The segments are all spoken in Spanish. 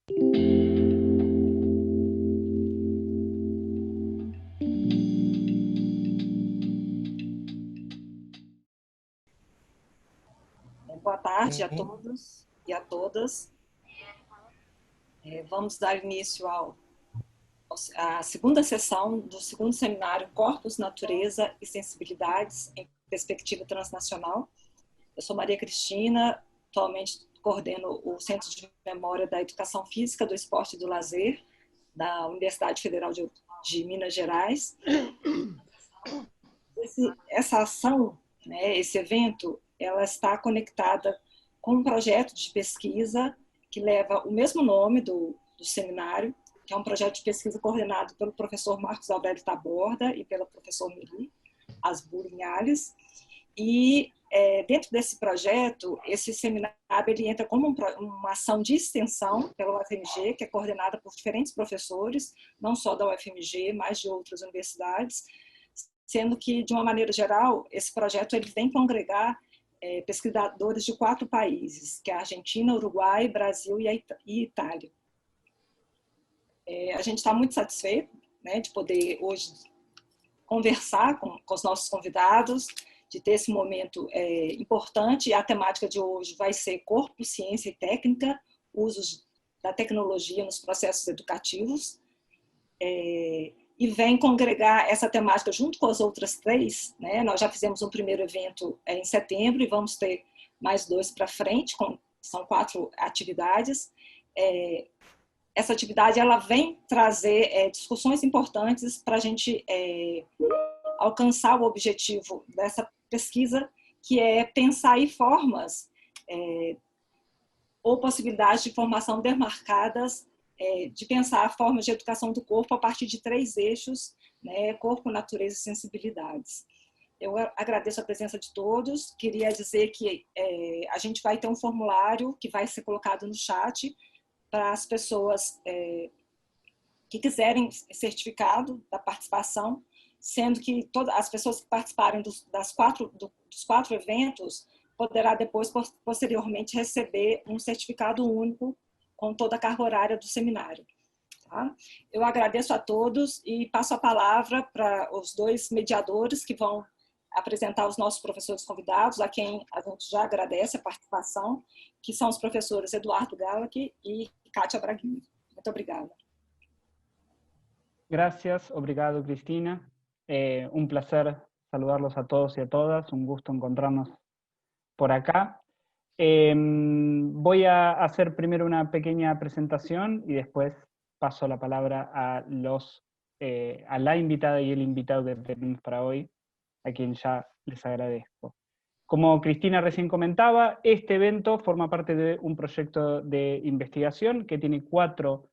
Boa tarde a todos e a todas. Vamos dar início à segunda sessão do segundo seminário Corpos, Natureza e Sensibilidades em Perspectiva Transnacional. Eu sou Maria Cristina, atualmente coordeno o Centro de Memória da Educação Física, do Esporte e do Lazer, da Universidade Federal de Minas Gerais. Essa ação, né, esse evento, ela está conectada com um projeto de pesquisa que leva o mesmo nome do seminário, que é um projeto de pesquisa coordenado pelo professor Marcos Aurélio Taborda e pela professora Miri Asburinhales. E dentro desse projeto, esse seminário ele entra como uma ação de extensão pela UFMG, que é coordenada por diferentes professores, não só da UFMG, mas de outras universidades, sendo que, de uma maneira geral, esse projeto ele vem congregar pesquisadores de 4 países, que é a Argentina, Uruguai, Brasil e Itália. A gente está muito satisfeito, né, de poder hoje conversar com os nossos convidados, de ter esse momento importante. E a temática de hoje vai ser corpo, ciência e técnica, usos da tecnologia nos processos educativos. E vem congregar essa temática junto com as outras 3, né? Nós já fizemos um primeiro evento em setembro e vamos ter mais 2 para frente, são 4 atividades. Essa atividade ela vem trazer discussões importantes para a gente alcançar o objetivo dessa pesquisa, que é pensar aí formas ou possibilidades de formação demarcadas, de pensar formas de educação do corpo a partir de 3 eixos, né, corpo, natureza e sensibilidades. Eu agradeço a presença de todos, queria dizer que a gente vai ter um formulário que vai ser colocado no chat para as pessoas que quiserem certificado da participação, sendo que todas as pessoas que participarem dos 4 eventos poderá depois, posteriormente, receber um certificado único com toda a carga horária do seminário. Tá? Eu agradeço a todos e passo a palavra para os 2 mediadores que vão apresentar os nossos professores convidados, a quem a gente já agradece a participação, que são os professores Eduardo Gallach e Kátia Braguini. Muito obrigada. Gracias, obrigado Cristina. Un placer saludarlos a todos y a todas, un gusto encontrarnos por acá. Voy a hacer primero una pequeña presentación y después paso la palabra a la invitada y el invitado que tenemos para hoy, a quien ya les agradezco. Como Cristina recién comentaba, este evento forma parte de un proyecto de investigación que tiene 4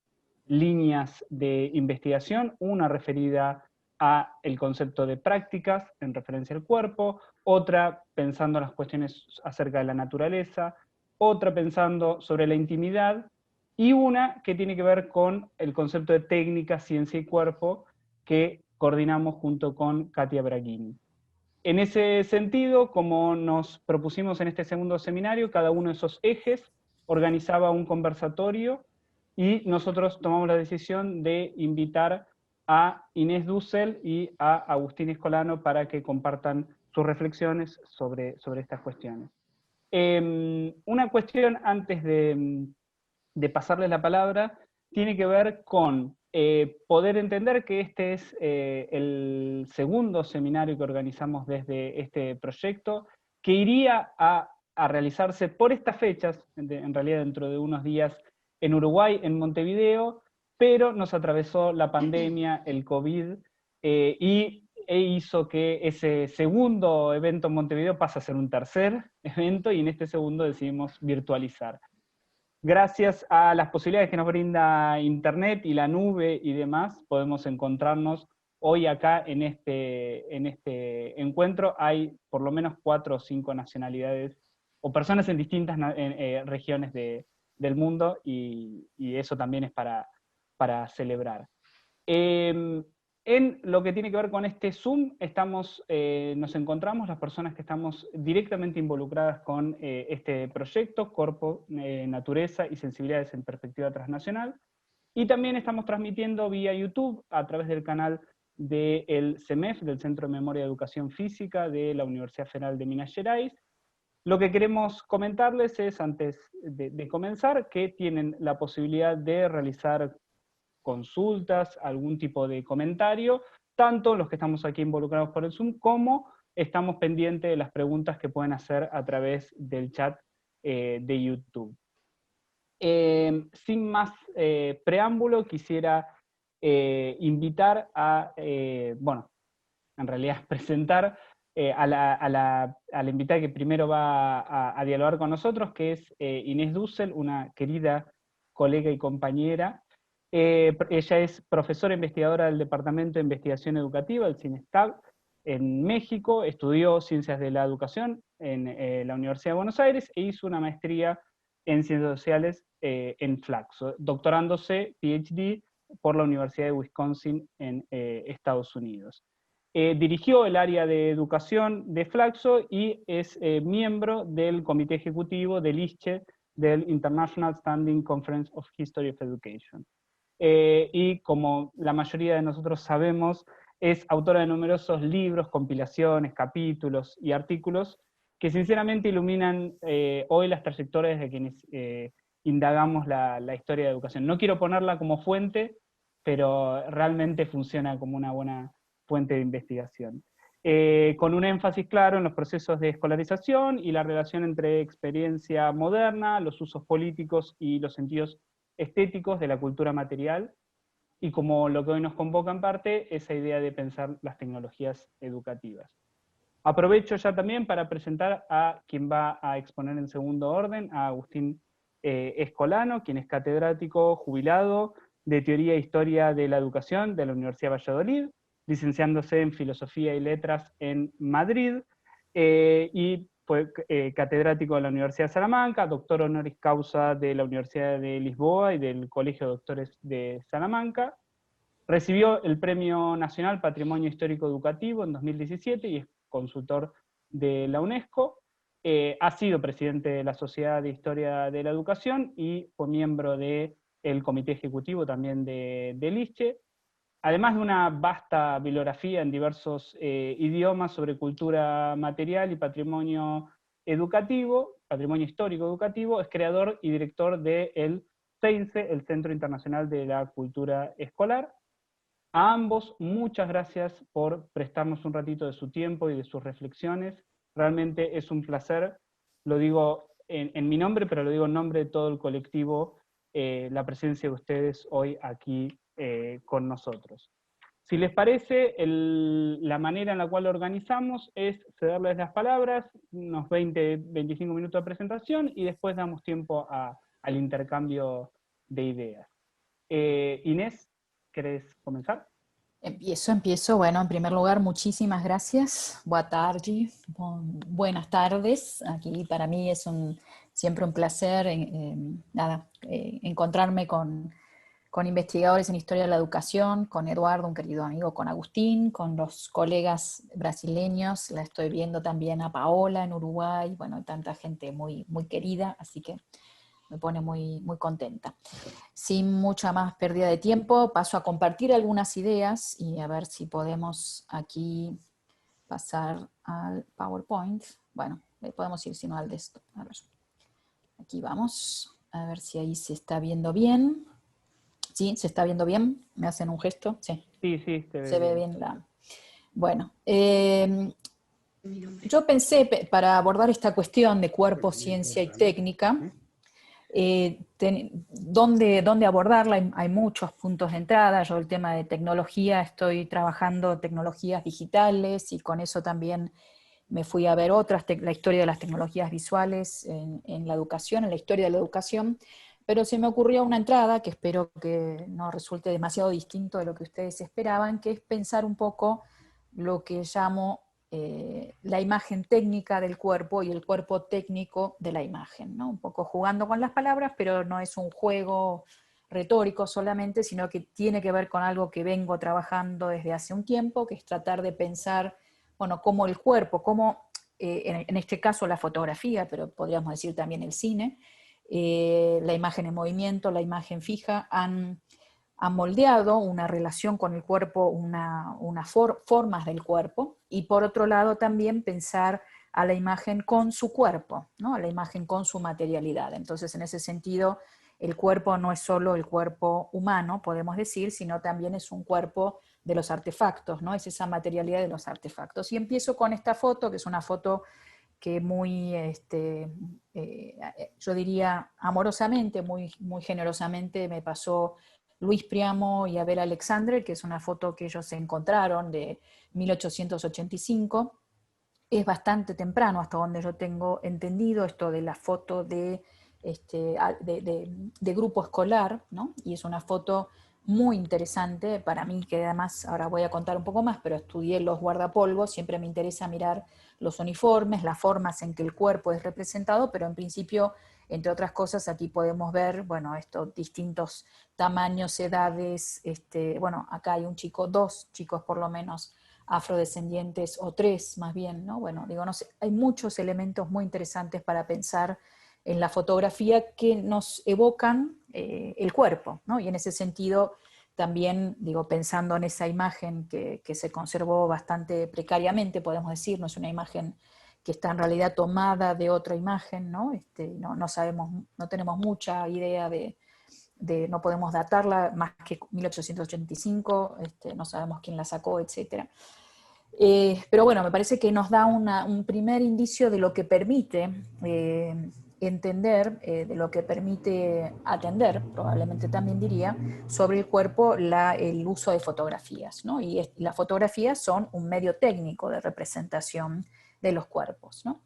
líneas de investigación, una referida a el concepto de prácticas en referencia al cuerpo, otra pensando en las cuestiones acerca de la naturaleza, otra pensando sobre la intimidad, y una que tiene que ver con el concepto de técnica, ciencia y cuerpo, que coordinamos junto con Katia Braghini. En ese sentido, como nos propusimos en este segundo seminario, cada uno de esos ejes organizaba un conversatorio y nosotros tomamos la decisión de invitar a Inés Dussel y a Agustín Escolano para que compartan sus reflexiones sobre estas cuestiones. Una cuestión antes de pasarles la palabra tiene que ver con poder entender que este es el segundo seminario que organizamos desde este proyecto, que iría a realizarse por estas fechas, en realidad dentro de unos días, en Uruguay, en Montevideo, pero nos atravesó la pandemia, el COVID, e hizo que ese segundo evento en Montevideo pase a ser un tercer evento, y en este segundo decidimos virtualizar. Gracias a las posibilidades que nos brinda Internet y la nube y demás, podemos encontrarnos hoy acá en este encuentro. Hay por lo menos 4 o 5 nacionalidades o personas en distintas regiones del mundo, y eso también es para celebrar. En lo que tiene que ver con este Zoom, nos encontramos las personas que estamos directamente involucradas con este proyecto, Cuerpo, Naturaleza y Sensibilidades en Perspectiva Transnacional, y también estamos transmitiendo vía YouTube a través del canal del CEMEF, del Centro de Memoria y Educación Física de la Universidad Federal de Minas Gerais. Lo que queremos comentarles es, antes de comenzar, que tienen la posibilidad de realizar consultas, algún tipo de comentario, tanto los que estamos aquí involucrados por el Zoom, como estamos pendientes de las preguntas que pueden hacer a través del chat de YouTube. Sin más preámbulo, quisiera invitar a, bueno, en realidad presentar a la invitada que primero va a dialogar con nosotros, que es Inés Dussel, una querida colega y compañera. Ella es profesora investigadora del Departamento de Investigación Educativa, el CINESTAB, en México, estudió Ciencias de la Educación en la Universidad de Buenos Aires e hizo una maestría en Ciencias Sociales en Flaxo, doctorándose PhD por la Universidad de Wisconsin en Estados Unidos. Dirigió el área de educación de Flaxo y es miembro del comité ejecutivo del ISCHE, del International Standing Conference of History of Education. Y como la mayoría de nosotros sabemos, es autora de numerosos libros, compilaciones, capítulos y artículos que sinceramente iluminan hoy las trayectorias de quienes indagamos la historia de educación. No quiero ponerla como fuente, pero realmente funciona como una buena fuente de investigación. Con un énfasis claro en los procesos de escolarización y la relación entre experiencia moderna, los usos políticos y los sentidos estéticos de la cultura material, y como lo que hoy nos convoca en parte, esa idea de pensar las tecnologías educativas. Aprovecho ya también para presentar a quien va a exponer en segundo orden, a Agustín Escolano, quien es catedrático jubilado de Teoría e Historia de la Educación de la Universidad de Valladolid, licenciándose en Filosofía y Letras en Madrid, y fue catedrático de la Universidad de Salamanca, doctor honoris causa de la Universidad de Lisboa y del Colegio de Doctores de Salamanca. Recibió el Premio Nacional Patrimonio Histórico Educativo en 2017 y es consultor de la UNESCO. Ha sido presidente de la Sociedad de Historia de la Educación y fue miembro del Comité Ejecutivo también del ISCHE. Además de una vasta bibliografía en diversos idiomas sobre cultura material y patrimonio educativo, patrimonio histórico educativo, es creador y director del CEINSE, el Centro Internacional de la Cultura Escolar. A ambos, muchas gracias por prestarnos un ratito de su tiempo y de sus reflexiones. Realmente es un placer, lo digo en mi nombre, pero lo digo en nombre de todo el colectivo, la presencia de ustedes hoy aquí con nosotros. Si les parece, la manera en la cual lo organizamos es cederles las palabras, unos 20-25 minutos de presentación, y después damos tiempo al intercambio de ideas. Inés, ¿querés comenzar? Empiezo. Bueno, en primer lugar, muchísimas gracias. Boa tarde, buenas tardes. Aquí para mí es siempre un placer encontrarme con investigadores en historia de la educación, con Eduardo, un querido amigo, con Agustín, con los colegas brasileños. La estoy viendo también a Paola en Uruguay, bueno, tanta gente muy, muy querida, así que me pone muy, muy contenta. Sin mucha más pérdida de tiempo, paso a compartir algunas ideas y a ver si podemos aquí pasar al PowerPoint. Bueno, podemos ir sino al desktop. A ver, aquí vamos, a ver si ahí se está viendo bien. ¿Sí? ¿Se está viendo bien? ¿Me hacen un gesto? Sí. Sí, se ve bien la... Bueno, yo pensé, para abordar esta cuestión de cuerpo, ciencia y técnica, ¿dónde abordarla? Hay muchos puntos de entrada. Yo el tema de tecnología, estoy trabajando tecnologías digitales y con eso también me fui a ver la historia de las tecnologías visuales en la educación, en la historia de la educación, pero se me ocurrió una entrada que espero que no resulte demasiado distinto de lo que ustedes esperaban, que es pensar un poco lo que llamo la imagen técnica del cuerpo y el cuerpo técnico de la imagen, ¿no? Un poco jugando con las palabras, pero no es un juego retórico solamente, sino que tiene que ver con algo que vengo trabajando desde hace un tiempo, que es tratar de pensar, bueno, cómo el cuerpo, cómo, en este caso la fotografía, pero podríamos decir también el cine, la imagen en movimiento, la imagen fija, han moldeado una relación con el cuerpo, formas del cuerpo, y por otro lado también pensar a la imagen con su cuerpo, ¿no? A la imagen con su materialidad. Entonces, en ese sentido, el cuerpo no es solo el cuerpo humano, podemos decir, sino también es un cuerpo de los artefactos, ¿no? Es esa materialidad de los artefactos. Y empiezo con esta foto, que es una foto que muy, yo diría amorosamente, muy, muy generosamente me pasó Luis Priamo y Abel Alexandre, que es una foto que ellos se encontraron de 1885. Es bastante temprano, hasta donde yo tengo entendido, esto de la foto de grupo escolar, ¿no? Y es una foto muy interesante para mí, que además, ahora voy a contar un poco más, pero estudié los guardapolvos, siempre me interesa mirar los uniformes, las formas en que el cuerpo es representado, pero en principio, entre otras cosas, aquí podemos ver, bueno, estos distintos tamaños, edades, bueno, acá hay un chico, 2 chicos por lo menos, afrodescendientes, o 3 más bien, ¿no? Bueno, digo, no sé, hay muchos elementos muy interesantes para pensar en la fotografía que nos evocan el cuerpo, ¿no? Y en ese sentido también, digo, pensando en esa imagen que se conservó bastante precariamente, podemos decir, no es una imagen que está en realidad tomada de otra imagen, ¿no? No sabemos, no tenemos mucha idea no podemos datarla más que 1885, no sabemos quién la sacó, etc. Pero bueno, me parece que nos da un primer indicio de lo que permite entender, de lo que permite atender, probablemente también diría, sobre el cuerpo el uso de fotografías, ¿no? Y las fotografías son un medio técnico de representación de los cuerpos, ¿no?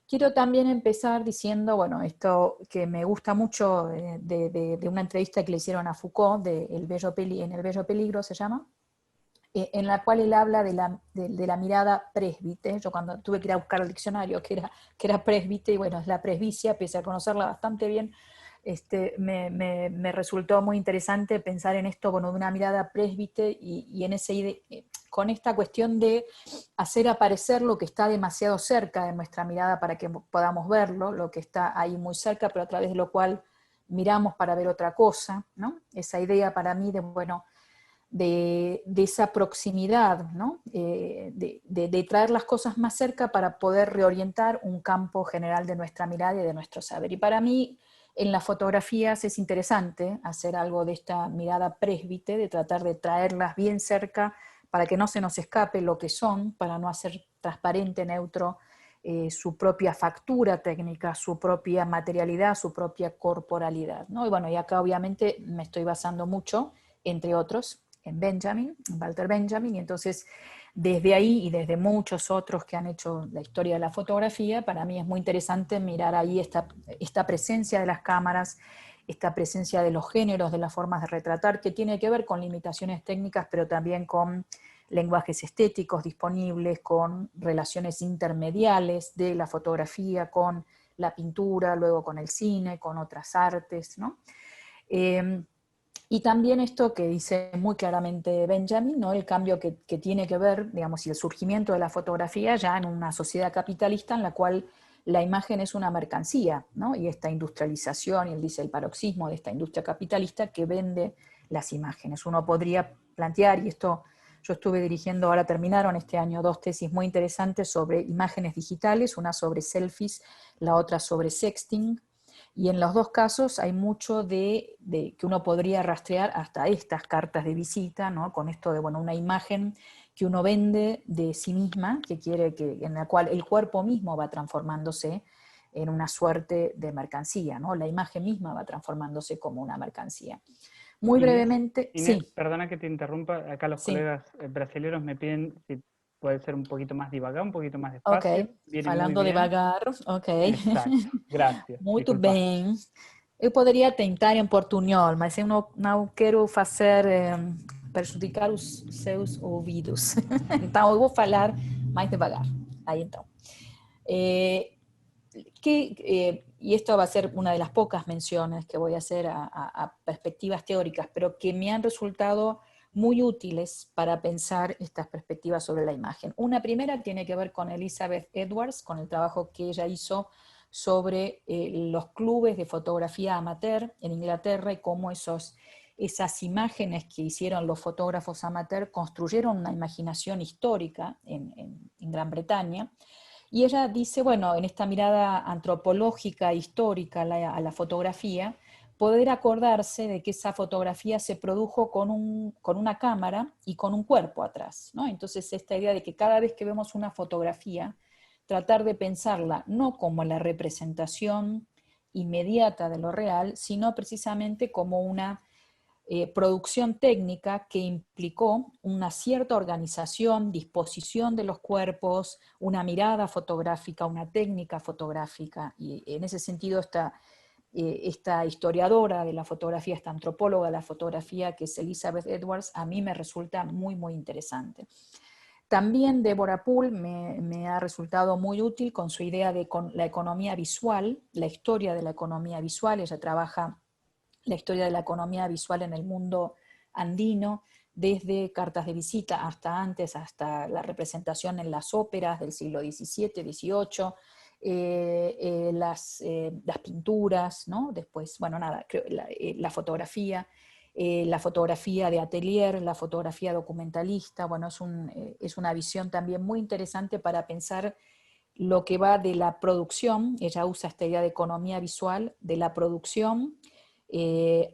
Quiero también empezar diciendo, bueno, esto que me gusta mucho de una entrevista que le hicieron a Foucault, en El Bello Peligro se llama, en la cual él habla de la mirada presbite. Yo cuando tuve que ir a buscar el diccionario que era presbite, y bueno, es la presbicia, pese a conocerla bastante bien, me resultó muy interesante pensar en esto, bueno, de una mirada presbite y en con esta cuestión de hacer aparecer lo que está demasiado cerca de nuestra mirada para que podamos verlo, lo que está ahí muy cerca, pero a través de lo cual miramos para ver otra cosa, ¿no? Esa idea para mí de, bueno, de esa proximidad, ¿no? De traer las cosas más cerca para poder reorientar un campo general de nuestra mirada y de nuestro saber. Y para mí, en las fotografías es interesante hacer algo de esta mirada presbite, de tratar de traerlas bien cerca para que no se nos escape lo que son, para no hacer transparente, neutro, su propia factura técnica, su propia materialidad, su propia corporalidad, ¿no? Y bueno, y acá obviamente me estoy basando mucho, entre otros, en Walter Benjamin, y entonces desde ahí y desde muchos otros que han hecho la historia de la fotografía, para mí es muy interesante mirar ahí esta presencia de las cámaras, esta presencia de los géneros, de las formas de retratar, que tiene que ver con limitaciones técnicas, pero también con lenguajes estéticos disponibles, con relaciones intermediales de la fotografía, con la pintura, luego con el cine, con otras artes, ¿no? Y también esto que dice muy claramente Benjamin, ¿no? El cambio que tiene que ver, digamos, y el surgimiento de la fotografía ya en una sociedad capitalista en la cual la imagen es una mercancía, ¿no? Y esta industrialización, y él dice el paroxismo de esta industria capitalista que vende las imágenes. Uno podría plantear, y esto yo estuve dirigiendo, ahora terminaron este año 2 tesis muy interesantes sobre imágenes digitales, una sobre selfies, la otra sobre sexting, y en los 2 casos hay mucho de que uno podría rastrear hasta estas cartas de visita, ¿no? Con esto de, bueno, una imagen que uno vende de sí misma, en la cual el cuerpo mismo va transformándose en una suerte de mercancía, ¿no? La imagen misma va transformándose como una mercancía. Muy brevemente, Inés, sí. Perdona que te interrumpa, acá los Sí. colegas brasileños me piden si puede ser un poquito más divagar, un poquito más Ok, despacio. Viene falando muy bien. devagar, ok. Exacto, gracias. Muito Disculpa. bem. Eu poderia tentar em portunhol, mas eu não quero fazer prejudicar os seus ouvidos. Então eu vou falar mais devagar. Aí então. y esto va a ser una de las pocas menciones que voy a hacer a perspectivas teóricas, pero que me han resultado muy útiles para pensar estas perspectivas sobre la imagen. Una primera tiene que ver con Elizabeth Edwards, con el trabajo que ella hizo sobre los clubes de fotografía amateur en Inglaterra y cómo esas imágenes que hicieron los fotógrafos amateur construyeron una imaginación histórica en Gran Bretaña. Y ella dice, bueno, en esta mirada antropológica, histórica a la fotografía, poder acordarse de que esa fotografía se produjo con una cámara y con un cuerpo atrás, ¿no? Entonces esta idea de que cada vez que vemos una fotografía, tratar de pensarla no como la representación inmediata de lo real, sino precisamente como una producción técnica que implicó una cierta organización, disposición de los cuerpos, una mirada fotográfica, una técnica fotográfica, y en ese sentido esta historiadora de la fotografía, esta antropóloga de la fotografía, que es Elizabeth Edwards, a mí me resulta muy, muy interesante. También Deborah Poole me ha resultado muy útil con su idea de la economía visual, la historia de la economía visual. Ella trabaja la historia de la economía visual en el mundo andino, desde cartas de visita hasta antes, hasta la representación en las óperas del siglo XVII, XVIII, las pinturas, ¿no? Después, bueno, nada, la fotografía de atelier, la fotografía documentalista, bueno, es una visión también muy interesante para pensar lo que va de la producción. Ella usa esta idea de economía visual, de la producción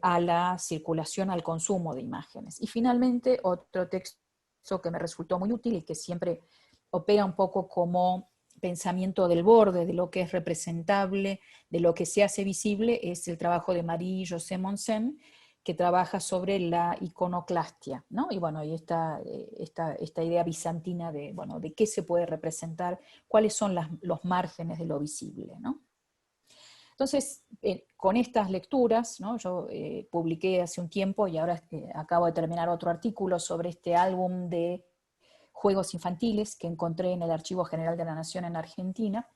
a la circulación, al consumo de imágenes. Y finalmente, otro texto que me resultó muy útil y que siempre opera un poco como pensamiento del borde, de lo que es representable, de lo que se hace visible, es el trabajo de Marie-José Monsen, que trabaja sobre la iconoclastia, ¿no? Y bueno, y esta idea bizantina de, bueno, de qué se puede representar, cuáles son los márgenes de lo visible, ¿no? Entonces, con estas lecturas, ¿no? Yo publiqué hace un tiempo y ahora acabo de terminar otro artículo sobre este álbum de juegos infantiles que encontré en el Archivo General de la Nación en Argentina,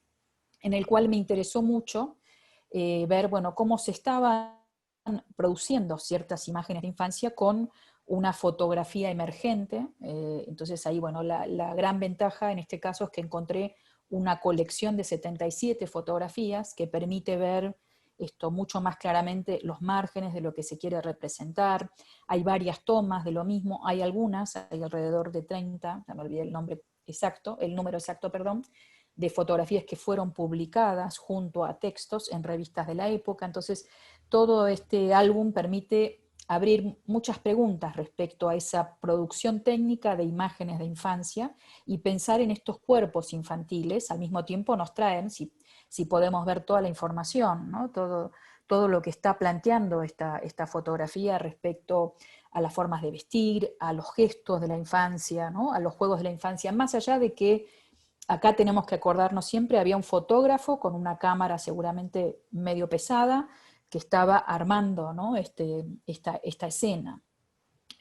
en el cual me interesó mucho ver, bueno, cómo se estaban produciendo ciertas imágenes de infancia con una fotografía emergente. Entonces ahí, bueno, la gran ventaja en este caso es que encontré una colección de 77 fotografías que permite ver esto mucho más claramente, los márgenes de lo que se quiere representar. Hay varias tomas de lo mismo, hay algunas, hay alrededor de 30, ya me olvidé el número exacto, perdón, de fotografías que fueron publicadas junto a textos en revistas de la época. Entonces, todo este álbum permite abrir muchas preguntas respecto a esa producción técnica de imágenes de infancia y pensar en estos cuerpos infantiles. Al mismo tiempo nos traen, si podemos ver toda la información, ¿no? Todo lo que está planteando esta fotografía respecto a las formas de vestir, a los gestos de la infancia, ¿no? A los juegos de la infancia, más allá de que acá tenemos que acordarnos siempre, había un fotógrafo con una cámara seguramente medio pesada, que estaba armando, ¿no? esta escena.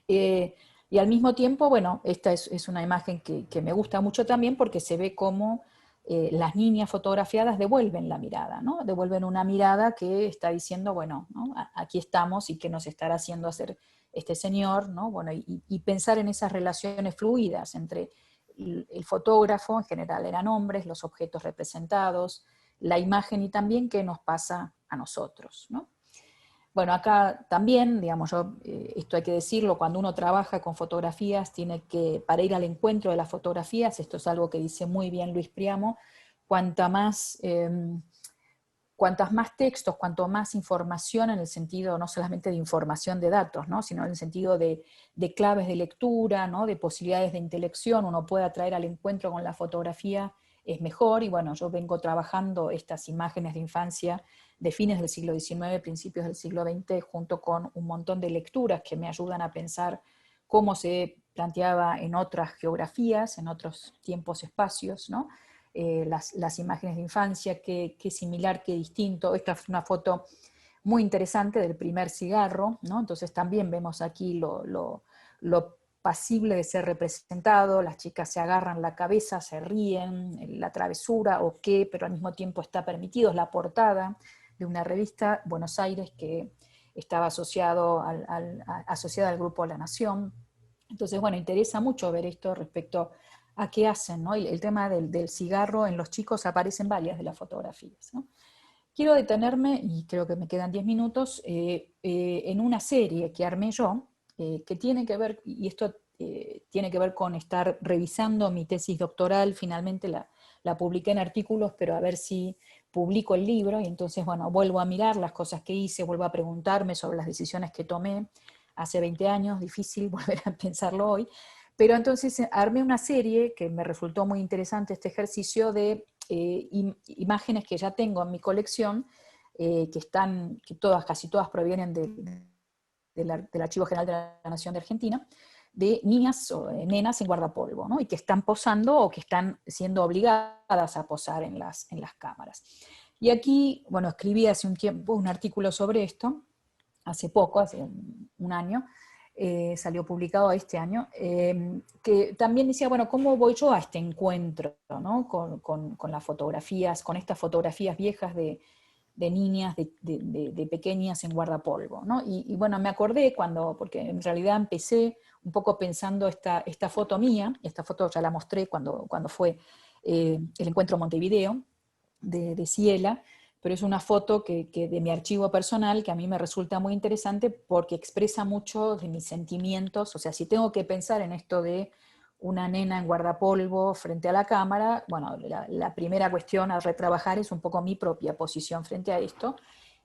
Y al mismo tiempo, bueno, esta es una imagen que me gusta mucho también porque se ve cómo las niñas fotografiadas devuelven la mirada, ¿no? Devuelven una mirada que está diciendo, bueno, ¿no? Aquí estamos y qué nos estará haciendo hacer este señor, ¿no? Bueno, y pensar en esas relaciones fluidas entre el fotógrafo, en general eran hombres, los objetos representados, la imagen y también qué nos pasa a nosotros, ¿no? Bueno, acá también, digamos, esto hay que decirlo, cuando uno trabaja con fotografías, tiene que, para ir al encuentro de las fotografías, esto es algo que dice muy bien Luis Priamo, cuantas más textos, cuanto más información en el sentido no solamente de información de datos, ¿no? Sino en el sentido de claves de lectura, ¿no? De posibilidades de intelección, uno pueda traer al encuentro con la fotografía, es mejor. Y bueno, yo vengo trabajando estas imágenes de infancia de fines del siglo XIX, principios del siglo XX, junto con un montón de lecturas que me ayudan a pensar cómo se planteaba en otras geografías, en otros tiempos, espacios, ¿no? Las imágenes de infancia, qué similar, qué distinto. Esta es una foto muy interesante del primer cigarro, ¿no? Entonces también vemos aquí lo pasible de ser representado, las chicas se agarran la cabeza, se ríen, la travesura o qué, pero al mismo tiempo está permitido, es la portada una revista, Buenos Aires, que estaba asociada al Grupo La Nación. Entonces, bueno, interesa mucho ver esto respecto a qué hacen, ¿no? El tema del cigarro en los chicos aparece en varias de las fotografías, ¿no? Quiero detenerme, y creo que me quedan 10 minutos, en una serie que armé yo, que tiene que ver, y esto tiene que ver con estar revisando mi tesis doctoral. Finalmente la publiqué en artículos, pero a ver si publico el libro, y entonces, bueno, vuelvo a mirar las cosas que hice, vuelvo a preguntarme sobre las decisiones que tomé hace 20 años, difícil volver a pensarlo hoy, pero entonces armé una serie que me resultó muy interesante, este ejercicio de imágenes que ya tengo en mi colección, que casi todas provienen del Archivo General de la Nación de Argentina, de niñas o nenas en guardapolvo, ¿no? Y que están posando o que están siendo obligadas a posar en las cámaras. Y aquí, bueno, escribí hace un tiempo un artículo sobre esto, hace poco, hace un año, salió publicado este año, que también decía, bueno, ¿cómo voy yo a este encuentro, ¿no? con las fotografías, con estas fotografías viejas de niñas, de pequeñas en guardapolvo, ¿no? Y bueno, me acordé porque en realidad empecé un poco pensando esta foto mía, esta foto ya la mostré cuando fue el encuentro Montevideo de Ciela, pero es una foto que de mi archivo personal, que a mí me resulta muy interesante porque expresa mucho de mis sentimientos. O sea, si tengo que pensar en esto de una nena en guardapolvo frente a la cámara, bueno, la primera cuestión a retrabajar es un poco mi propia posición frente a esto,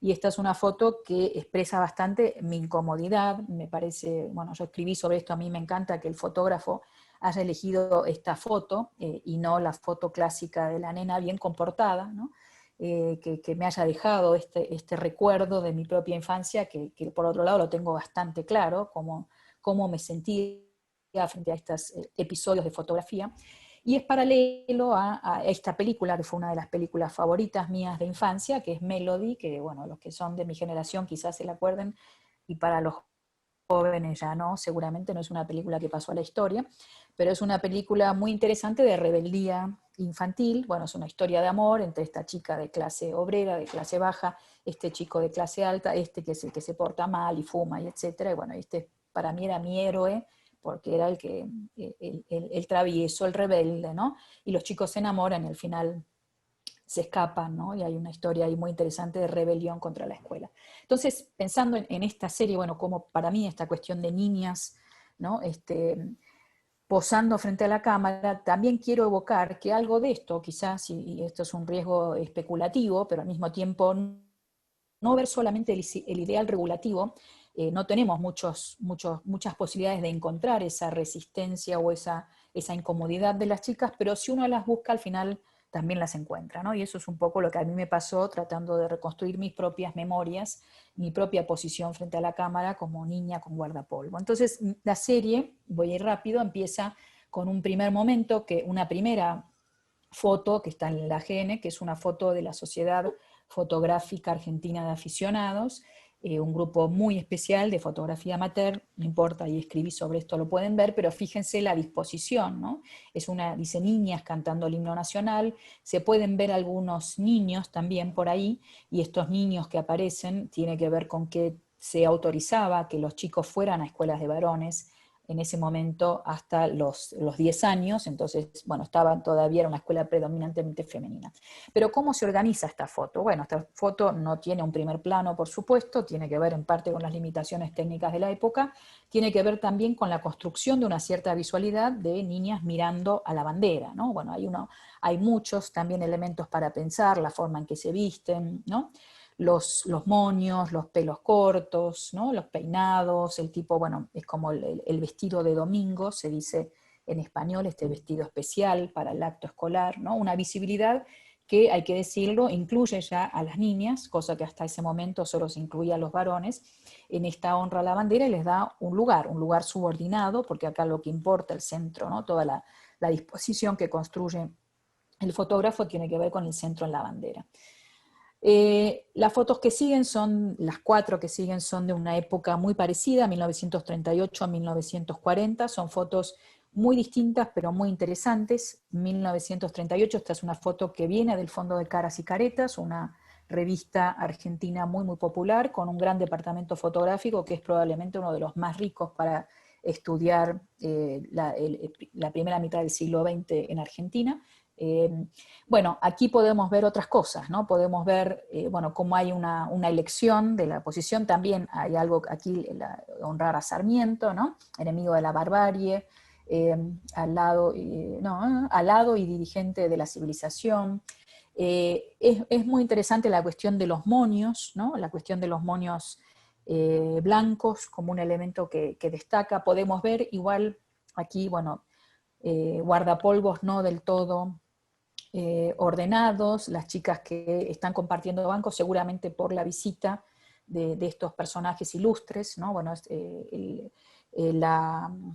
y esta es una foto que expresa bastante mi incomodidad. Me parece, bueno, yo escribí sobre esto, a mí me encanta que el fotógrafo haya elegido esta foto y no la foto clásica de la nena bien comportada, ¿no? Que me haya dejado este recuerdo de mi propia infancia, que por otro lado lo tengo bastante claro, cómo me sentía frente a estos episodios de fotografía. Y es paralelo a esta película, que fue una de las películas favoritas mías de infancia, que es Melody, que bueno, los que son de mi generación quizás se la acuerden, y para los jóvenes ya no, seguramente no es una película que pasó a la historia, pero es una película muy interesante de rebeldía infantil. Bueno, es una historia de amor entre esta chica de clase obrera, de clase baja, este chico de clase alta, que es el que se porta mal y fuma, y etcétera. Y bueno, para mí era mi héroe, porque era el travieso, el rebelde, ¿no? Y los chicos se enamoran y al final se escapan, ¿no? Y hay una historia ahí muy interesante de rebelión contra la escuela. Entonces, pensando en esta serie, bueno, como para mí esta cuestión de niñas, ¿no? Posando frente a la cámara, también quiero evocar que algo de esto, quizás, y esto es un riesgo especulativo, pero al mismo tiempo no ver solamente el ideal regulativo. No tenemos muchas posibilidades de encontrar esa resistencia o esa incomodidad de las chicas, pero si uno las busca al final también las encuentra, ¿no? Y eso es un poco lo que a mí me pasó tratando de reconstruir mis propias memorias, mi propia posición frente a la cámara como niña con guardapolvo. Entonces la serie, voy a ir rápido, empieza con un primer momento, una primera foto que está en la AGN, que es una foto de la Sociedad Fotográfica Argentina de Aficionados, un grupo muy especial de fotografía amateur, no importa, y escribí sobre esto, lo pueden ver, pero fíjense la disposición, ¿no? Dice niñas cantando el himno nacional, se pueden ver algunos niños también por ahí, y estos niños que aparecen tiene que ver con que se autorizaba que los chicos fueran a escuelas de varones en ese momento hasta los 10 años, entonces, bueno, era una escuela predominantemente femenina. Pero ¿cómo se organiza esta foto? Bueno, esta foto no tiene un primer plano, por supuesto, tiene que ver en parte con las limitaciones técnicas de la época, tiene que ver también con la construcción de una cierta visualidad de niñas mirando a la bandera, ¿no? Bueno, hay muchos también elementos para pensar, la forma en que se visten, ¿no? Los moños, los pelos cortos, ¿no? Los peinados, el tipo, bueno, es como el vestido de domingo, se dice en español, este vestido especial para el acto escolar, ¿no? Una visibilidad que, hay que decirlo, incluye ya a las niñas, cosa que hasta ese momento solo se incluía a los varones, en esta honra a la bandera, y les da un lugar subordinado, porque acá lo que importa, el centro, ¿no? Toda la disposición que construye el fotógrafo tiene que ver con el centro en la bandera. Las fotos que siguen las 4 que siguen son de una época muy parecida, 1938 a 1940, son fotos muy distintas pero muy interesantes. 1938, esta es una foto que viene del Fondo de Caras y Caretas, una revista argentina muy, muy popular, con un gran departamento fotográfico que es probablemente uno de los más ricos para estudiar la primera mitad del siglo XX en Argentina. Bueno, aquí podemos ver otras cosas, ¿no? Podemos ver, bueno, cómo hay una elección de la posición, también hay algo aquí, honrar a Sarmiento, ¿no? Enemigo de la barbarie, alado y dirigente de la civilización. Es muy interesante la cuestión de los monios, ¿no? La cuestión de los monios blancos como un elemento que destaca. Podemos ver igual aquí, bueno, guardapolvos no del todo ordenados, las chicas que están compartiendo bancos seguramente por la visita de estos personajes ilustres, ¿no? Bueno, el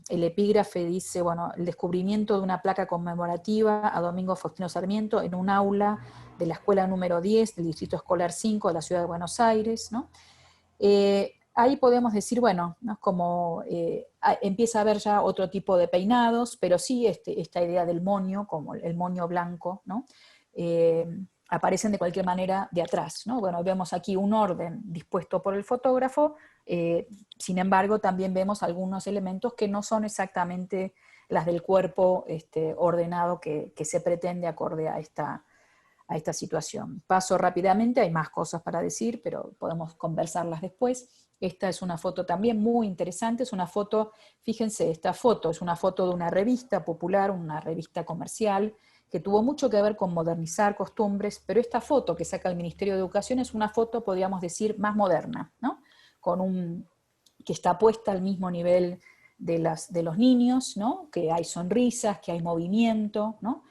epígrafe dice, bueno, el descubrimiento de una placa conmemorativa a Domingo Faustino Sarmiento en un aula de la escuela número 10 del Distrito Escolar 5 de la Ciudad de Buenos Aires, ¿no? Ahí podemos decir, bueno, ¿no? Como empieza a haber ya otro tipo de peinados, pero sí esta idea del moño, como el moño blanco, ¿no? Aparecen de cualquier manera de atrás, ¿no? Bueno, vemos aquí un orden dispuesto por el fotógrafo, sin embargo también vemos algunos elementos que no son exactamente las del cuerpo ordenado que se pretende acorde a esta situación. Paso rápidamente, hay más cosas para decir, pero podemos conversarlas después. Esta es una foto también muy interesante, es una foto, fíjense, esta foto es una foto de una revista popular, una revista comercial, que tuvo mucho que ver con modernizar costumbres, pero esta foto que saca el Ministerio de Educación es una foto, podríamos decir, más moderna, ¿no? Que está puesta al mismo nivel de los niños, ¿no? Que hay sonrisas, que hay movimiento, ¿no?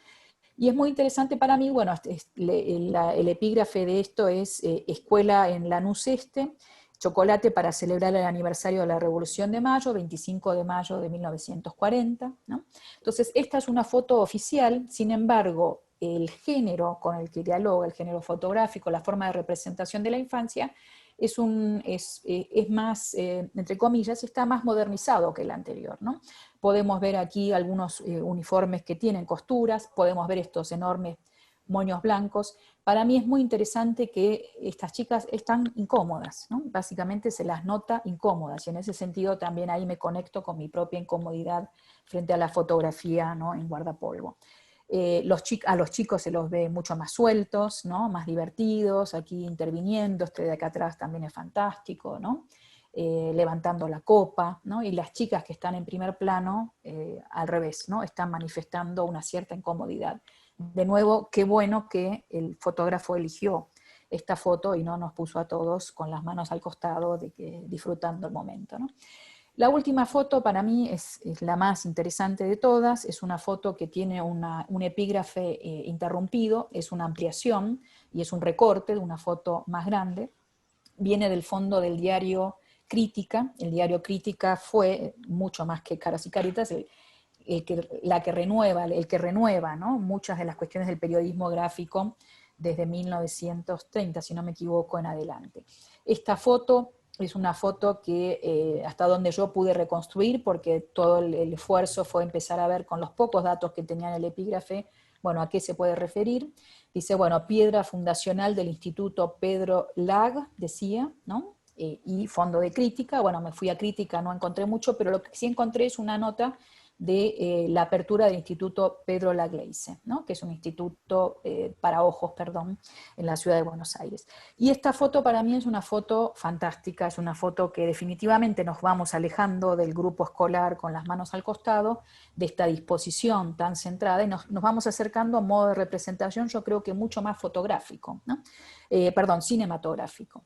Y es muy interesante para mí, bueno, el epígrafe de esto es Escuela en Lanús Este, chocolate para celebrar el aniversario de la Revolución de Mayo, 25 de mayo de 1940, ¿no? Entonces, esta es una foto oficial, sin embargo, el género con el que dialoga, el género fotográfico, la forma de representación de la infancia, es más, entre comillas, está más modernizado que el anterior, ¿no? Podemos ver aquí algunos uniformes que tienen costuras, podemos ver estos enormes moños blancos. Para mí es muy interesante que estas chicas están incómodas, ¿no? Básicamente se las nota incómodas, y en ese sentido también ahí me conecto con mi propia incomodidad frente a la fotografía, ¿no? En guardapolvo. A los chicos se los ve mucho más sueltos, ¿no? Más divertidos, aquí interviniendo, de acá atrás también es fantástico, ¿no? Levantando la copa, ¿no? Y las chicas que están en primer plano, al revés, ¿no? Están manifestando una cierta incomodidad. De nuevo, qué bueno que el fotógrafo eligió esta foto y no nos puso a todos con las manos al costado disfrutando el momento, ¿no? La última foto para mí es la más interesante de todas, es una foto que tiene un epígrafe interrumpido, es una ampliación y es un recorte de una foto más grande, viene del fondo del diario Crítica. El diario Crítica fue, mucho más que Caras y Caritas, el que renueva, ¿no? Muchas de las cuestiones del periodismo gráfico desde 1930, si no me equivoco, en adelante. Esta foto es una foto que hasta donde yo pude reconstruir, porque todo el esfuerzo fue empezar a ver con los pocos datos que tenía en el epígrafe, bueno, ¿a qué se puede referir? Dice, bueno, piedra fundacional del Instituto Pedro Lag, decía, ¿no? Y fondo de Crítica. Bueno, me fui a Crítica, no encontré mucho, pero lo que sí encontré es una nota de la apertura del Instituto Pedro Lagleise, ¿no? Que es un instituto para ojos, perdón, en la ciudad de Buenos Aires. Y esta foto para mí es una foto fantástica, es una foto que definitivamente nos vamos alejando del grupo escolar con las manos al costado, de esta disposición tan centrada, y nos vamos acercando a un modo de representación, yo creo que mucho más fotográfico, ¿no? Cinematográfico.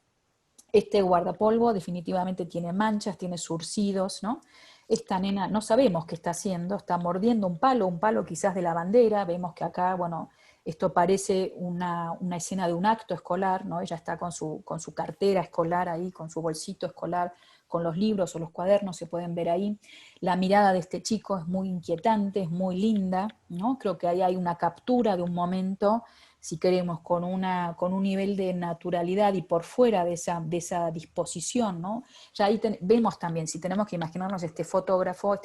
Este guardapolvo definitivamente tiene manchas, tiene surcidos, ¿no? Esta nena, no sabemos qué está haciendo, está mordiendo un palo quizás de la bandera. Vemos que acá, bueno, esto parece una escena de un acto escolar, ¿no? Ella está con su cartera escolar ahí, con su bolsito escolar, con los libros o los cuadernos, se pueden ver ahí. La mirada de este chico es muy inquietante, es muy linda, ¿no? Creo que ahí hay una captura de un momento, si queremos, con un nivel de naturalidad y por fuera de esa disposición, ¿no? Ya ahí vemos también, si tenemos que imaginarnos este fotógrafo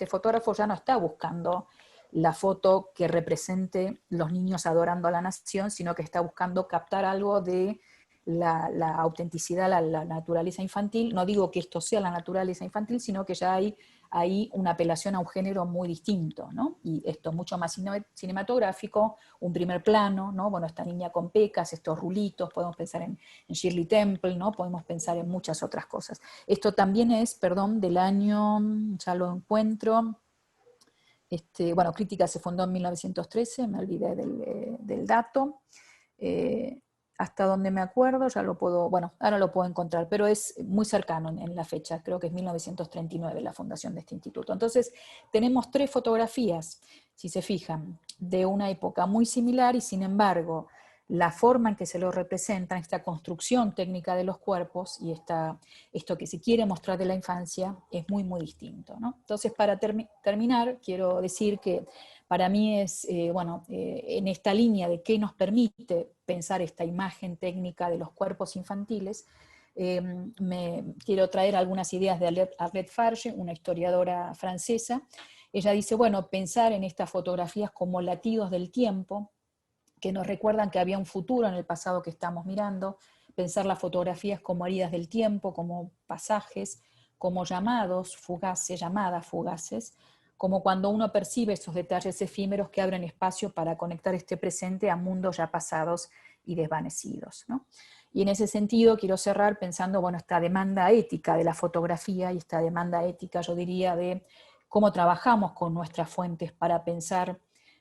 ya no está buscando la foto que represente los niños adorando a la nación, sino que está buscando captar algo de la autenticidad, la naturaleza infantil. No digo que esto sea la naturaleza infantil, sino que ya hay ahí una apelación a un género muy distinto, ¿no? Y esto mucho más cinematográfico, un primer plano, ¿no? Bueno, esta niña con pecas, estos rulitos, podemos pensar en Shirley Temple, ¿no? Podemos pensar en muchas otras cosas. Esto también es, perdón, del año, ya lo encuentro, bueno, Crítica se fundó en 1913, me olvidé del dato. Hasta donde me acuerdo, ya lo puedo, bueno, ahora lo puedo encontrar, pero es muy cercano en la fecha, creo que es 1939 la fundación de este instituto. Entonces, tenemos 3 fotografías, si se fijan, de una época muy similar y sin embargo, la forma en que se lo representan, esta construcción técnica de los cuerpos y esto que se quiere mostrar de la infancia es muy, muy distinto, ¿no? Entonces, para terminar, quiero decir que para mí es, en esta línea de qué nos permite pensar esta imagen técnica de los cuerpos infantiles, me quiero traer algunas ideas de Arlette Farge, una historiadora francesa. Ella dice, bueno, pensar en estas fotografías como latidos del tiempo, que nos recuerdan que había un futuro en el pasado que estamos mirando, pensar las fotografías como heridas del tiempo, como pasajes, como llamadas fugaces, como cuando uno percibe esos detalles efímeros que abren espacio para conectar este presente a mundos ya pasados y desvanecidos, ¿no? Y en ese sentido quiero cerrar pensando, bueno, esta demanda ética de la fotografía y esta demanda ética, yo diría, de cómo trabajamos con nuestras fuentes para pensar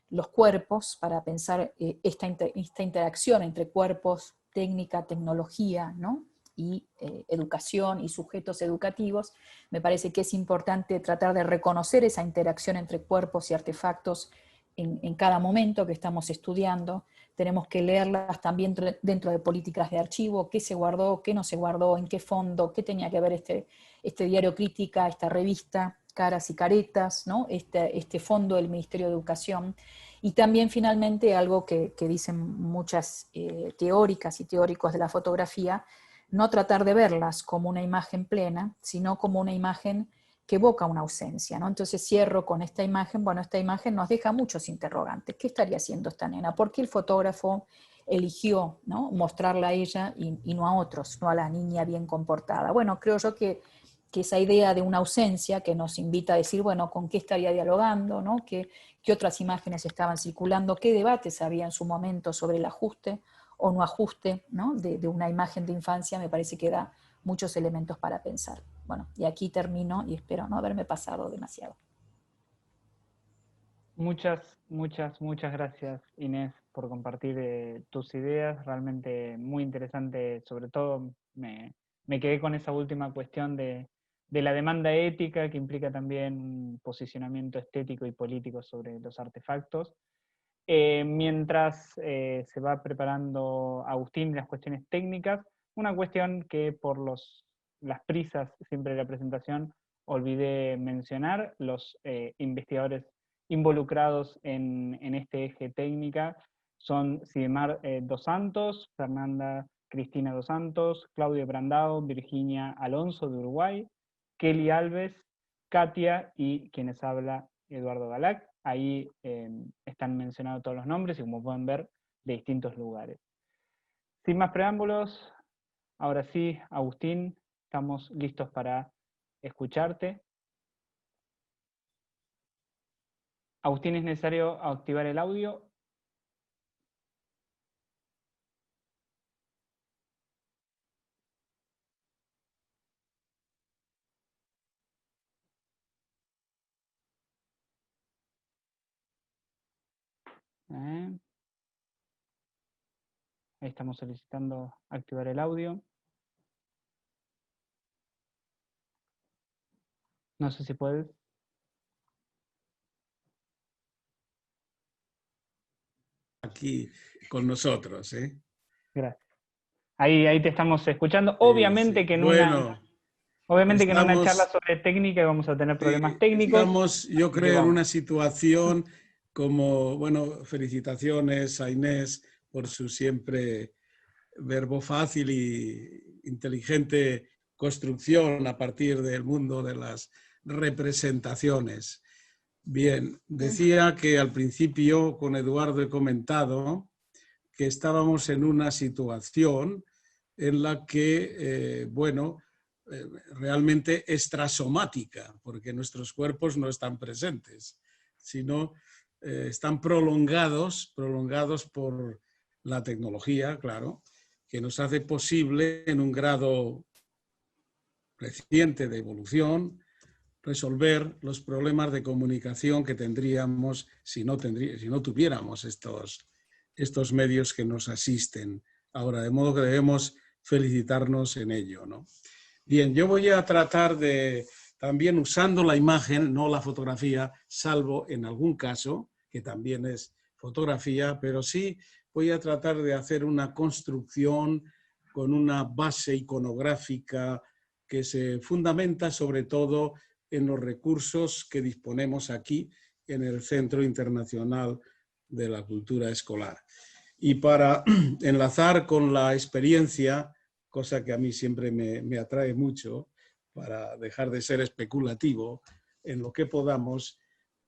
los cuerpos, para pensar esta interacción entre cuerpos, técnica, tecnología, ¿no? Y educación y sujetos educativos. Me parece que es importante tratar de reconocer esa interacción entre cuerpos y artefactos en cada momento que estamos estudiando. Tenemos que leerlas también dentro de políticas de archivo, qué se guardó, qué no se guardó, en qué fondo, qué tenía que ver este diario Crítica, esta revista, Caras y Caretas, ¿no? este fondo del Ministerio de Educación. Y también finalmente algo que dicen muchas teóricas y teóricos de la fotografía, no tratar de verlas como una imagen plena, sino como una imagen que evoca una ausencia, ¿no? Entonces cierro con esta imagen. Bueno, esta imagen nos deja muchos interrogantes. ¿Qué estaría haciendo esta nena? ¿Por qué el fotógrafo eligió, ¿no?, mostrarla a ella y no a otros, no a la niña bien comportada? Bueno, creo yo que esa idea de una ausencia que nos invita a decir, bueno, ¿con qué estaría dialogando?, ¿no? ¿Qué otras imágenes estaban circulando? ¿Qué debates había en su momento sobre el ajuste o no ajuste, ¿no?, de una imagen de infancia? Me parece que da muchos elementos para pensar. Bueno, y aquí termino y espero no haberme pasado demasiado. Muchas gracias, Inés, por compartir tus ideas. Realmente muy interesante. Sobre todo me quedé con esa última cuestión de la demanda ética, que implica también un posicionamiento estético y político sobre los artefactos. Mientras se va preparando Agustín las cuestiones técnicas, una cuestión que por las prisas siempre de la presentación olvidé mencionar: los investigadores involucrados en este eje técnica son Sidemar dos Santos, Fernanda Cristina dos Santos, Claudia Brandao, Virginia Alonso de Uruguay, Kelly Alves, Katia y quienes habla, Eduardo Galac. Ahí están mencionados todos los nombres y, como pueden ver, de distintos lugares. Sin más preámbulos, ahora sí, Agustín, estamos listos para escucharte. Agustín, ¿es necesario activar el audio? Ahí estamos solicitando activar el audio. No sé si puedes. Aquí con nosotros, ¿eh? Gracias. Ahí te estamos escuchando. Sí, obviamente sí. que Bueno, que en una charla sobre técnica vamos a tener problemas técnicos. Estamos, yo creo, en una situación como, bueno, felicitaciones a Inés por su siempre verbo fácil y inteligente construcción a partir del mundo de las representaciones. Bien, decía que al principio con Eduardo he comentado que estábamos en una situación en la que, realmente extrasomática, porque nuestros cuerpos no están presentes, sino están prolongados por la tecnología, claro, que nos hace posible en un grado reciente de evolución resolver los problemas de comunicación que tendríamos si no tuviéramos estos medios que nos asisten ahora, de modo que debemos felicitarnos en ello, ¿no? Bien, yo voy a tratar de, también usando la imagen, no la fotografía, salvo en algún caso, que también es fotografía, pero sí voy a tratar de hacer una construcción con una base iconográfica que se fundamenta sobre todo en los recursos que disponemos aquí en el Centro Internacional de la Cultura Escolar. Y para enlazar con la experiencia, cosa que a mí siempre me atrae mucho, para dejar de ser especulativo en lo que podamos,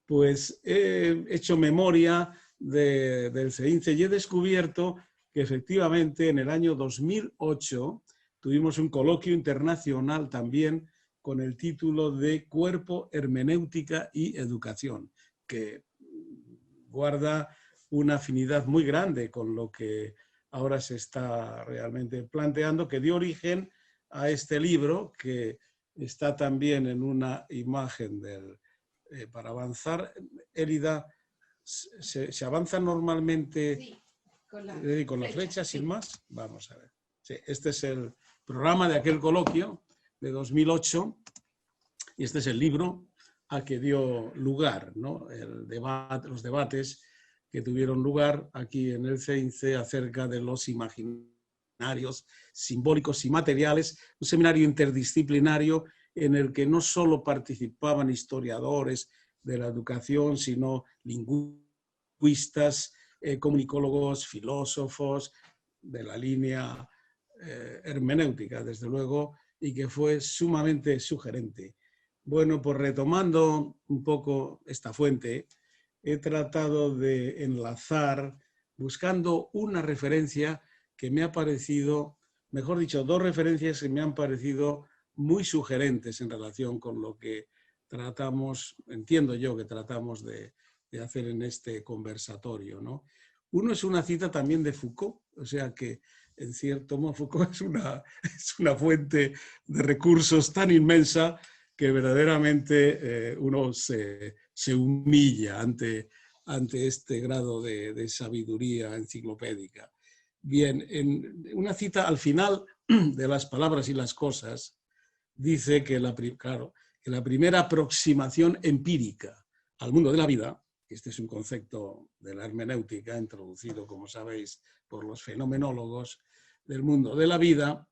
pues he hecho memoria del CEINCE y he descubierto que efectivamente en el año 2008 tuvimos un coloquio internacional también con el título de Cuerpo, Hermenéutica y Educación, que guarda una afinidad muy grande con lo que ahora se está realmente planteando, que dio origen a este libro, que está también en una imagen para avanzar. Élida, ¿se avanza normalmente sí, con la flecha, sin más? Vamos a ver. Sí, este es el programa de aquel coloquio de 2008 y este es el libro a que dio lugar, ¿no? Los debates que tuvieron lugar aquí en el CEINCE acerca de los imaginarios simbólicos y materiales, un seminario interdisciplinario en el que no solo participaban historiadores de la educación, sino lingüistas, comunicólogos, filósofos de la línea hermenéutica, desde luego, y que fue sumamente sugerente. Bueno, pues retomando un poco esta fuente, he tratado de enlazar buscando una referencia que me ha parecido, mejor dicho, dos referencias que me han parecido muy sugerentes en relación con lo que tratamos, entiendo yo que tratamos de hacer en este conversatorio, ¿no? Uno es una cita también de Foucault, o sea que en cierto modo Foucault es una fuente de recursos tan inmensa que verdaderamente uno se humilla ante este grado de sabiduría enciclopédica. Bien, en una cita al final de Las palabras y las cosas, dice que la primera aproximación empírica al mundo de la vida, este es un concepto de la hermenéutica introducido, como sabéis, por los fenomenólogos del mundo de la vida,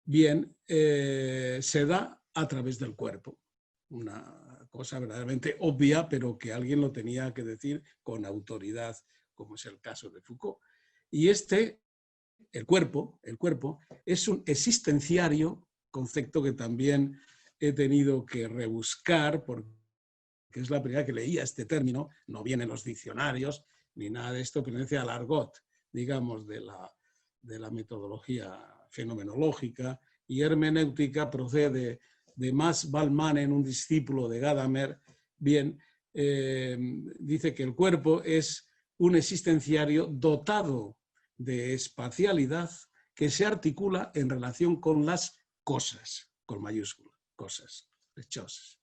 bien, se da a través del cuerpo. Una cosa verdaderamente obvia, pero que alguien lo tenía que decir con autoridad, como es el caso de Foucault. Y el cuerpo, es un existenciario, concepto que también he tenido que rebuscar, porque es la primera que leía este término, no viene en los diccionarios, ni nada de esto, pertenece al argot, digamos, de la metodología fenomenológica, y hermenéutica procede de Max Waldmanen, un discípulo de Gadamer. Bien, dice que el cuerpo es un existenciario dotado de espacialidad que se articula en relación con las cosas, con mayúsculas, cosas, hechosas.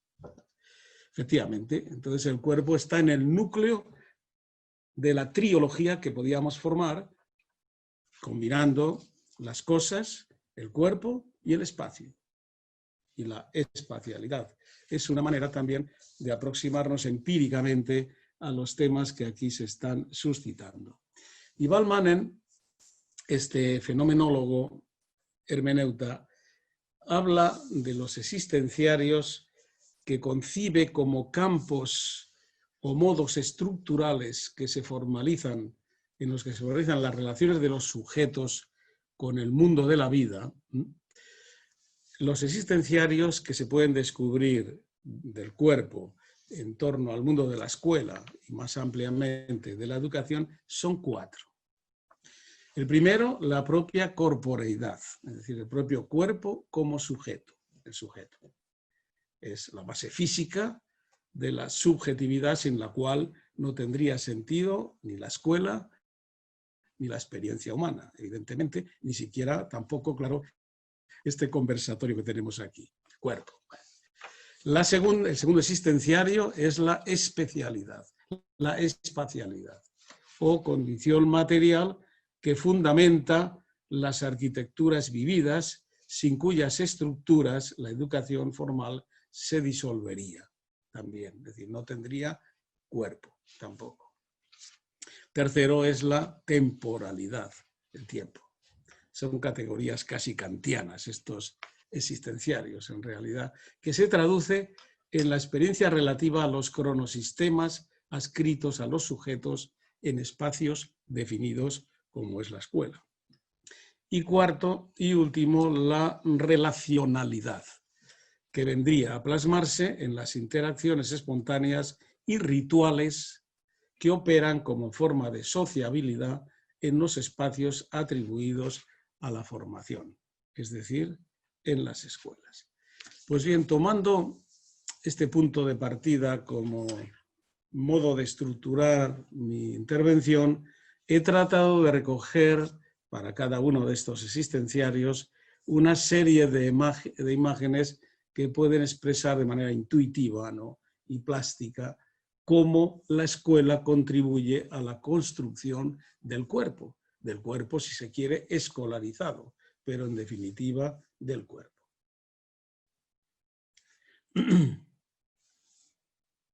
Efectivamente, entonces el cuerpo está en el núcleo de la triología que podíamos formar, combinando las cosas, el cuerpo y el espacio. Y la espacialidad. Es una manera también de aproximarnos empíricamente a los temas que aquí se están suscitando. Y Waldmanen, este fenomenólogo hermeneuta, habla de los existenciarios que concibe como campos o modos estructurales que se formalizan, en los que se formalizan las relaciones de los sujetos con el mundo de la vida. Los existenciarios que se pueden descubrir del cuerpo en torno al mundo de la escuela y más ampliamente de la educación son 4. El primero, la propia corporeidad, es decir, el propio cuerpo como sujeto. El sujeto es la base física de la subjetividad sin la cual no tendría sentido ni la escuela ni la experiencia humana, evidentemente, ni siquiera tampoco, claro, este conversatorio que tenemos aquí, cuerpo. El segundo existenciario es la especialidad, la espacialidad, o condición material que fundamenta las arquitecturas vividas, sin cuyas estructuras la educación formal se disolvería también, es decir, no tendría cuerpo tampoco. Tercero es la temporalidad, el tiempo. Son categorías casi kantianas estos existenciarios, en realidad, que se traduce en la experiencia relativa a los cronosistemas adscritos a los sujetos en espacios definidos como es la escuela. Y cuarto y último, la relacionalidad, que vendría a plasmarse en las interacciones espontáneas y rituales que operan como forma de sociabilidad en los espacios atribuidos a la formación, es decir, en las escuelas. Pues bien, tomando este punto de partida como modo de estructurar mi intervención, he tratado de recoger para cada uno de estos existenciarios una serie de imágenes que pueden expresar de manera intuitiva, ¿no?, y plástica cómo la escuela contribuye a la construcción del cuerpo, si se quiere, escolarizado, pero en definitiva del cuerpo.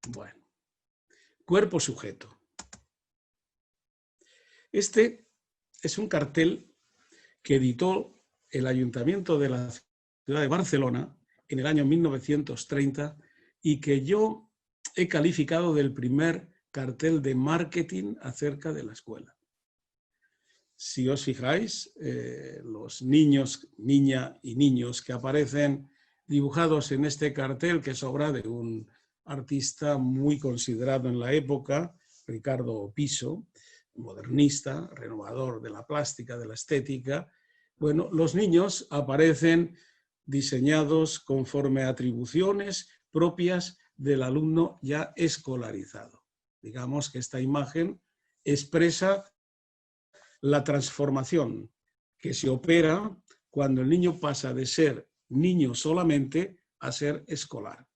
Bueno, cuerpo sujeto. Este es un cartel que editó el Ayuntamiento de la ciudad de Barcelona en el año 1930 y que yo he calificado del primer cartel de marketing acerca de la escuela. Si os fijáis, los niños, niña y niños que aparecen dibujados en este cartel, que es obra de un artista muy considerado en la época, Ricardo Piso, modernista, renovador de la plástica, de la estética. Bueno, los niños aparecen diseñados conforme a atribuciones propias del alumno ya escolarizado. Digamos que esta imagen expresa la transformación que se opera cuando el niño pasa de ser niño solamente a ser escolar.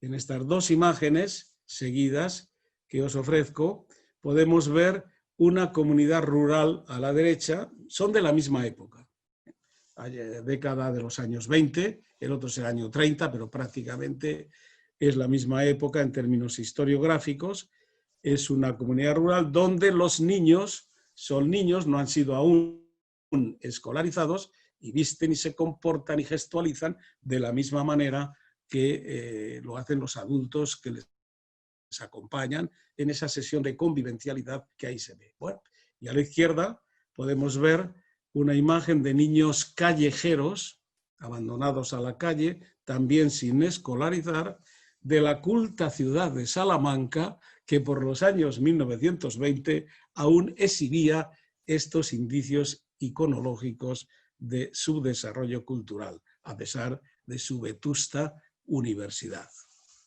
En estas dos imágenes seguidas que os ofrezco, podemos ver una comunidad rural a la derecha, son de la misma época, década de los años 20, el otro es el año 30, pero prácticamente es la misma época en términos historiográficos. Es una comunidad rural donde los niños son niños, no han sido aún escolarizados y visten y se comportan y gestualizan de la misma manera que lo hacen los adultos que les acompañan en esa sesión de convivencialidad que ahí se ve. Bueno, y a la izquierda podemos ver una imagen de niños callejeros, abandonados a la calle, también sin escolarizar, de la culta ciudad de Salamanca, que por los años 1920 aún exhibía estos indicios iconológicos de su desarrollo cultural, a pesar de su vetusta universidad.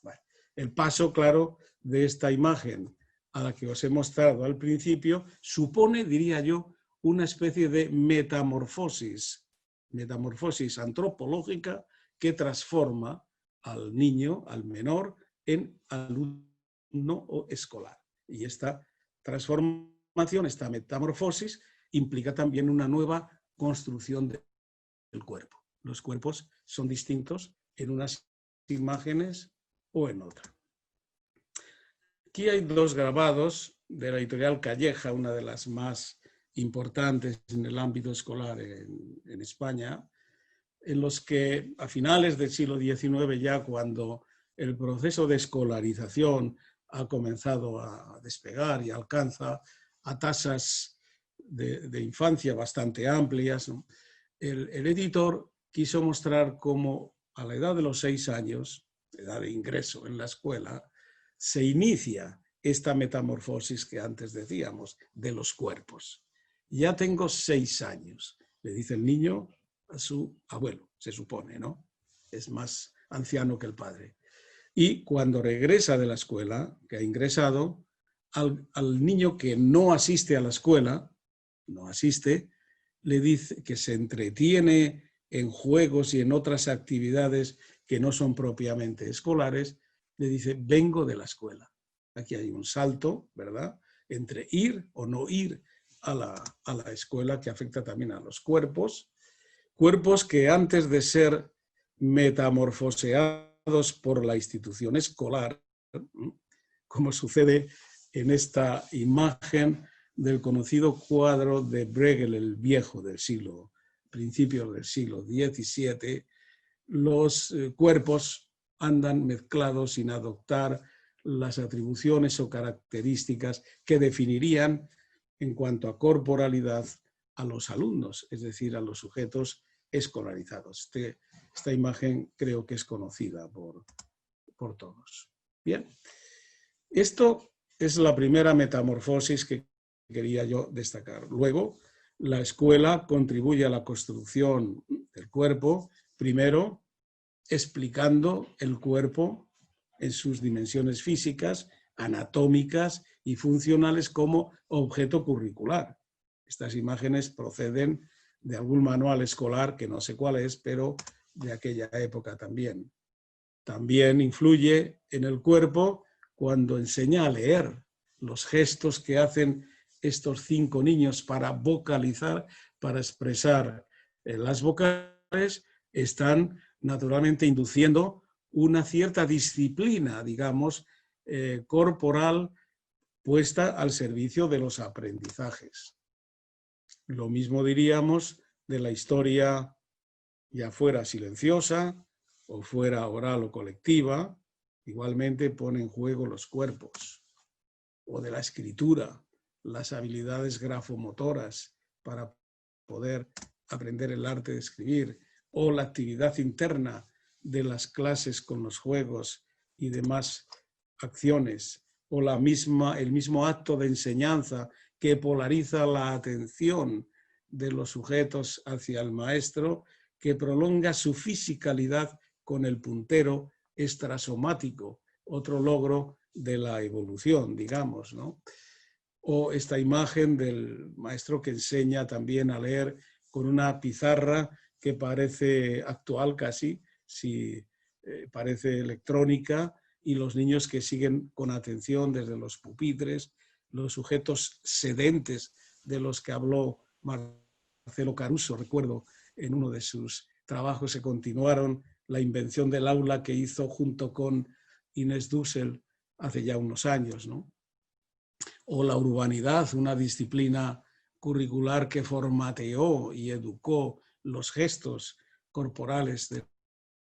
Bueno, el paso, claro, de esta imagen a la que os he mostrado al principio supone, diría yo, una especie de metamorfosis antropológica que transforma al niño, al menor, en alumno o escolar. Y esta transformación, esta metamorfosis, implica también una nueva construcción del cuerpo. Los cuerpos son distintos en unas imágenes o en otra. Aquí hay dos grabados de la editorial Calleja, una de las más importantes en el ámbito escolar en España, en los que a finales del siglo XIX, ya cuando el proceso de escolarización ha comenzado a despegar y alcanza a tasas de infancia bastante amplias, ¿no?, el editor quiso mostrar cómo a la edad de los 6 años, edad de ingreso en la escuela, se inicia esta metamorfosis que antes decíamos de los cuerpos. ya tengo 6 años, le dice el niño a su abuelo, se supone, ¿no? Es más anciano que el padre. Y cuando regresa de la escuela, que ha ingresado, al niño que no asiste a la escuela, no asiste, le dice que se entretiene en juegos y en otras actividades que no son propiamente escolares, le dice, vengo de la escuela. Aquí hay un salto, ¿verdad?, entre ir o no ir a la escuela, que afecta también a los cuerpos que antes de ser metamorfoseados por la institución escolar, como sucede en esta imagen del conocido cuadro de Bruegel el Viejo del principios del siglo XVII, los cuerpos andan mezclados sin adoptar las atribuciones o características que definirían en cuanto a corporalidad a los alumnos, es decir, a los sujetos escolarizados. Esta imagen creo que es conocida por todos. Bien, esto es la primera metamorfosis que quería yo destacar. Luego, la escuela contribuye a la construcción del cuerpo, primero explicando el cuerpo en sus dimensiones físicas, anatómicas y funcionales como objeto curricular. Estas imágenes proceden de algún manual escolar, que no sé cuál es, pero de aquella época también. También influye en el cuerpo cuando enseña a leer. Los gestos que hacen estos 5 niños para vocalizar, para expresar las vocales, están naturalmente induciendo una cierta disciplina, digamos, corporal puesta al servicio de los aprendizajes. Lo mismo diríamos de la historia, ya fuera silenciosa o fuera oral o colectiva, igualmente pone en juego los cuerpos, o de la escritura, las habilidades grafomotoras para poder aprender el arte de escribir, o la actividad interna de las clases con los juegos y demás acciones, o el mismo acto de enseñanza que polariza la atención de los sujetos hacia el maestro, que prolonga su fisicalidad con el puntero extrasomático, otro logro de la evolución, digamos, ¿no? O esta imagen del maestro que enseña también a leer con una pizarra que parece actual casi, si parece electrónica, y los niños que siguen con atención desde los pupitres, los sujetos sedentes de los que habló Marcelo Caruso, recuerdo, en uno de sus trabajos se continuaron la invención del aula que hizo junto con Inés Dussel hace ya unos años, ¿no? O la urbanidad, una disciplina curricular que formateó y educó los gestos corporales de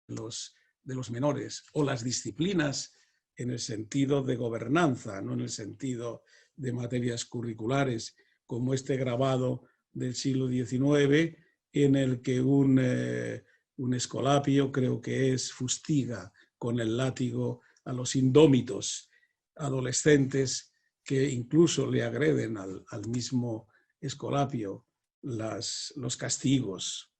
los menores, o las disciplinas en el sentido de gobernanza, no en el sentido de materias curriculares, como este grabado del siglo XIX, en el que un escolapio, creo que es, fustiga con el látigo a los indómitos adolescentes que incluso le agreden al mismo escolapio los castigos.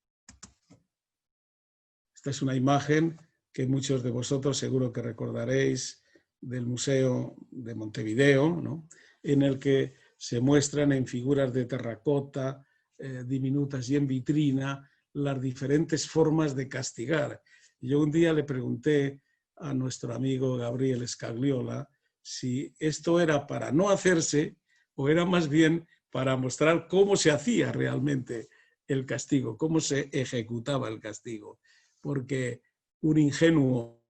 Esta es una imagen que muchos de vosotros seguro que recordaréis del Museo de Montevideo, ¿no?, en el que se muestran en figuras de terracota diminutas y en vitrina las diferentes formas de castigar. Yo un día le pregunté a nuestro amigo Gabriel Scagliola si esto era para no hacerse o era más bien para mostrar cómo se hacía realmente el castigo, cómo se ejecutaba el castigo. Porque un ingenuo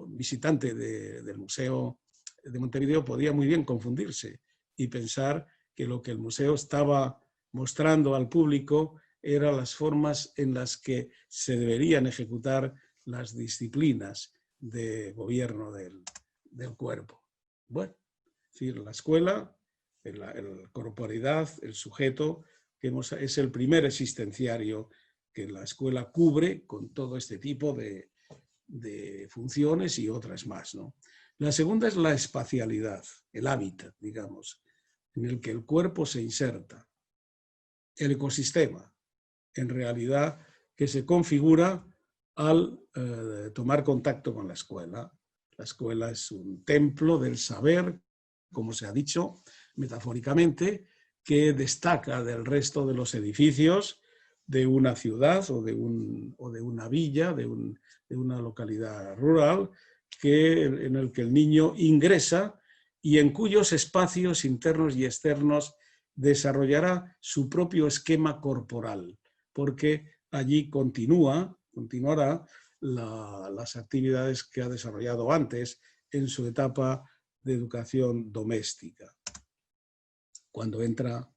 visitante del Museo de Montevideo podía muy bien confundirse y pensar que lo que el museo estaba mostrando al público eran las formas en las que se deberían ejecutar las disciplinas de gobierno del cuerpo. Bueno, es decir, la escuela, la corporalidad, el sujeto, es el primer existenciario que la escuela cubre con todo este tipo de funciones y otras más, ¿no? La segunda es la espacialidad, el hábitat, digamos, en el que el cuerpo se inserta. el ecosistema, en realidad, que se configura al tomar contacto con la escuela. La escuela es un templo del saber, como se ha dicho metafóricamente, que destaca del resto de los edificios de una ciudad o de una villa, de una localidad rural, en el que el niño ingresa y en cuyos espacios internos y externos desarrollará su propio esquema corporal, porque allí continuará las actividades que ha desarrollado antes en su etapa de educación doméstica. Cuando entra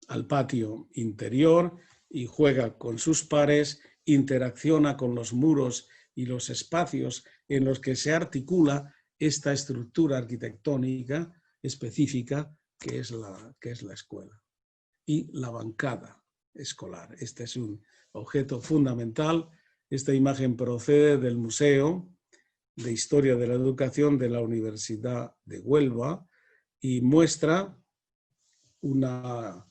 al patio interior y juega con sus pares, interacciona con los muros y los espacios en los que se articula esta estructura arquitectónica específica que es la escuela. Y la bancada escolar. Este es un objeto fundamental. Esta imagen procede del Museo de Historia de la Educación de la Universidad de Huelva y muestra una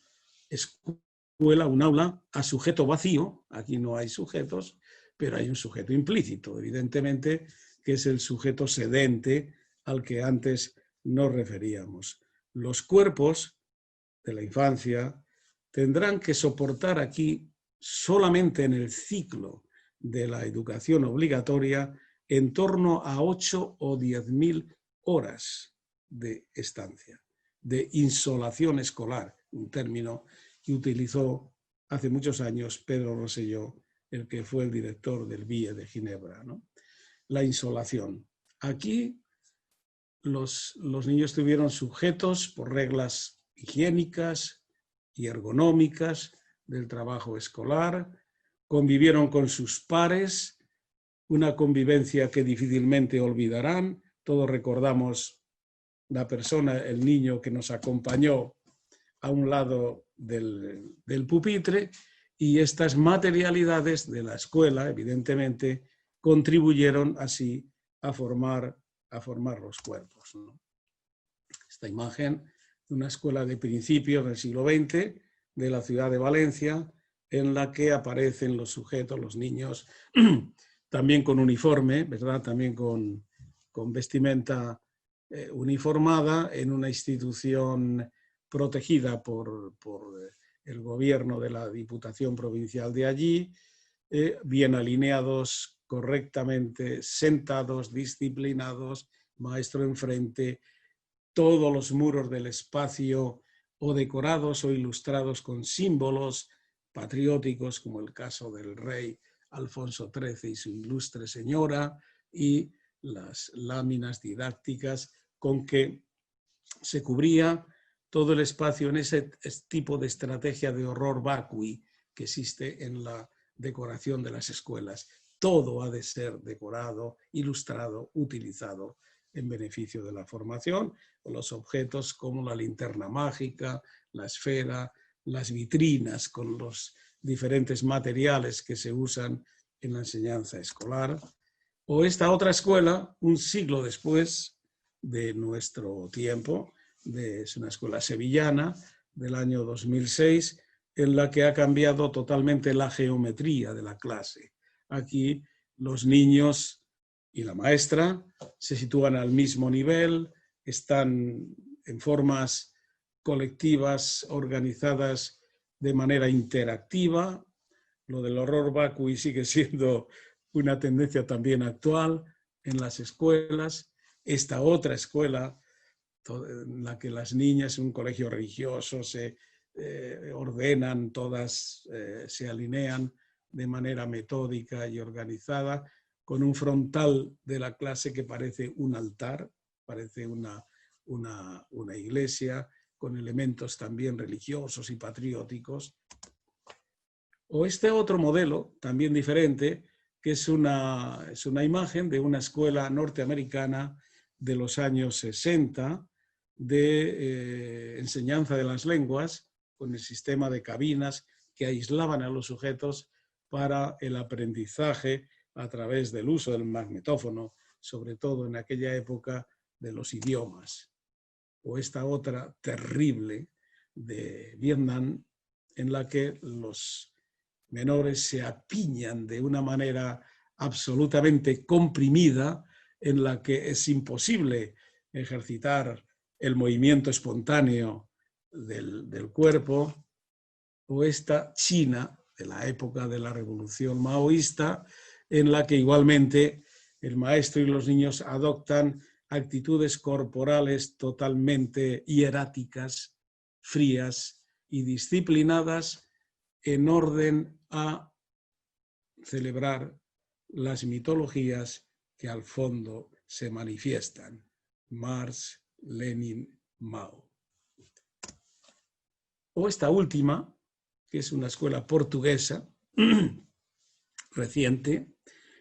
escuela, un aula a sujeto vacío. Aquí no hay sujetos, pero hay un sujeto implícito, evidentemente, que es el sujeto sedente al que antes nos referíamos. Los cuerpos de la infancia tendrán que soportar aquí, solamente en el ciclo de la educación obligatoria, en torno a 8 o 10.000 horas de estancia, de insolación escolar, un término que utilizó hace muchos años Pedro Rosselló, el que fue el director del BIE de Ginebra, ¿no? La insolación. Aquí los niños estuvieron sujetos por reglas higiénicas y ergonómicas del trabajo escolar, convivieron con sus pares, una convivencia que difícilmente olvidarán. Todos recordamos la persona, el niño que nos acompañó a un lado del pupitre, y estas materialidades de la escuela, evidentemente, contribuyeron así a formar los cuerpos, ¿no? Esta imagen de una escuela de principios del siglo XX de la ciudad de Valencia, en la que aparecen los sujetos, los niños, también con uniforme, ¿verdad? También con vestimenta uniformada, en una institución protegida por el gobierno de la Diputación Provincial de allí, bien alineados, correctamente sentados, disciplinados, maestro enfrente, todos los muros del espacio o decorados o ilustrados con símbolos patrióticos, como el caso del rey Alfonso XIII y su ilustre señora, y las láminas didácticas con que se cubría todo el espacio en ese tipo de estrategia de horror vacui que existe en la decoración de las escuelas. Todo ha de ser decorado, ilustrado, utilizado en beneficio de la formación. Los objetos como la linterna mágica, la esfera, las vitrinas con los diferentes materiales que se usan en la enseñanza escolar. O esta otra escuela, un siglo después de nuestro tiempo, es una escuela sevillana del año 2006, en la que ha cambiado totalmente la geometría de la clase. Aquí los niños y la maestra se sitúan al mismo nivel, están en formas colectivas organizadas de manera interactiva. Lo del horror vacui sigue siendo una tendencia también actual en las escuelas. Esta otra escuela, en la que las niñas en un colegio religioso se ordenan, todas se alinean de manera metódica y organizada, con un frontal de la clase que parece un altar, parece una iglesia, con elementos también religiosos y patrióticos. O este otro modelo, también diferente, que es una imagen de una escuela norteamericana de los años 60, de enseñanza de las lenguas, con el sistema de cabinas que aislaban a los sujetos para el aprendizaje a través del uso del magnetófono, sobre todo en aquella época, de los idiomas. O esta otra terrible de Vietnam, en la que los menores se apiñan de una manera absolutamente comprimida, en la que es imposible ejercitar el movimiento espontáneo del cuerpo, o esta China de la época de la revolución maoísta, en la que igualmente el maestro y los niños adoptan actitudes corporales totalmente hieráticas, frías y disciplinadas, en orden a celebrar las mitologías que al fondo se manifiestan: Marx, Lenin, Mao. O esta última, que es una escuela portuguesa reciente,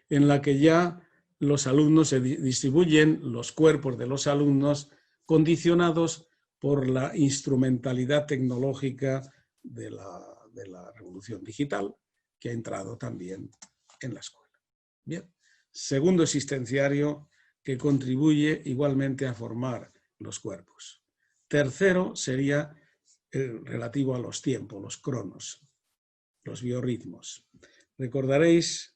en la que ya los alumnos se distribuyen, los cuerpos de los alumnos, condicionados por la instrumentalidad tecnológica de la revolución digital, que ha entrado también en la escuela. Bien, segundo existenciario que contribuye igualmente a formar los cuerpos. Tercero sería el relativo a los tiempos, los cronos, los biorritmos. Recordaréis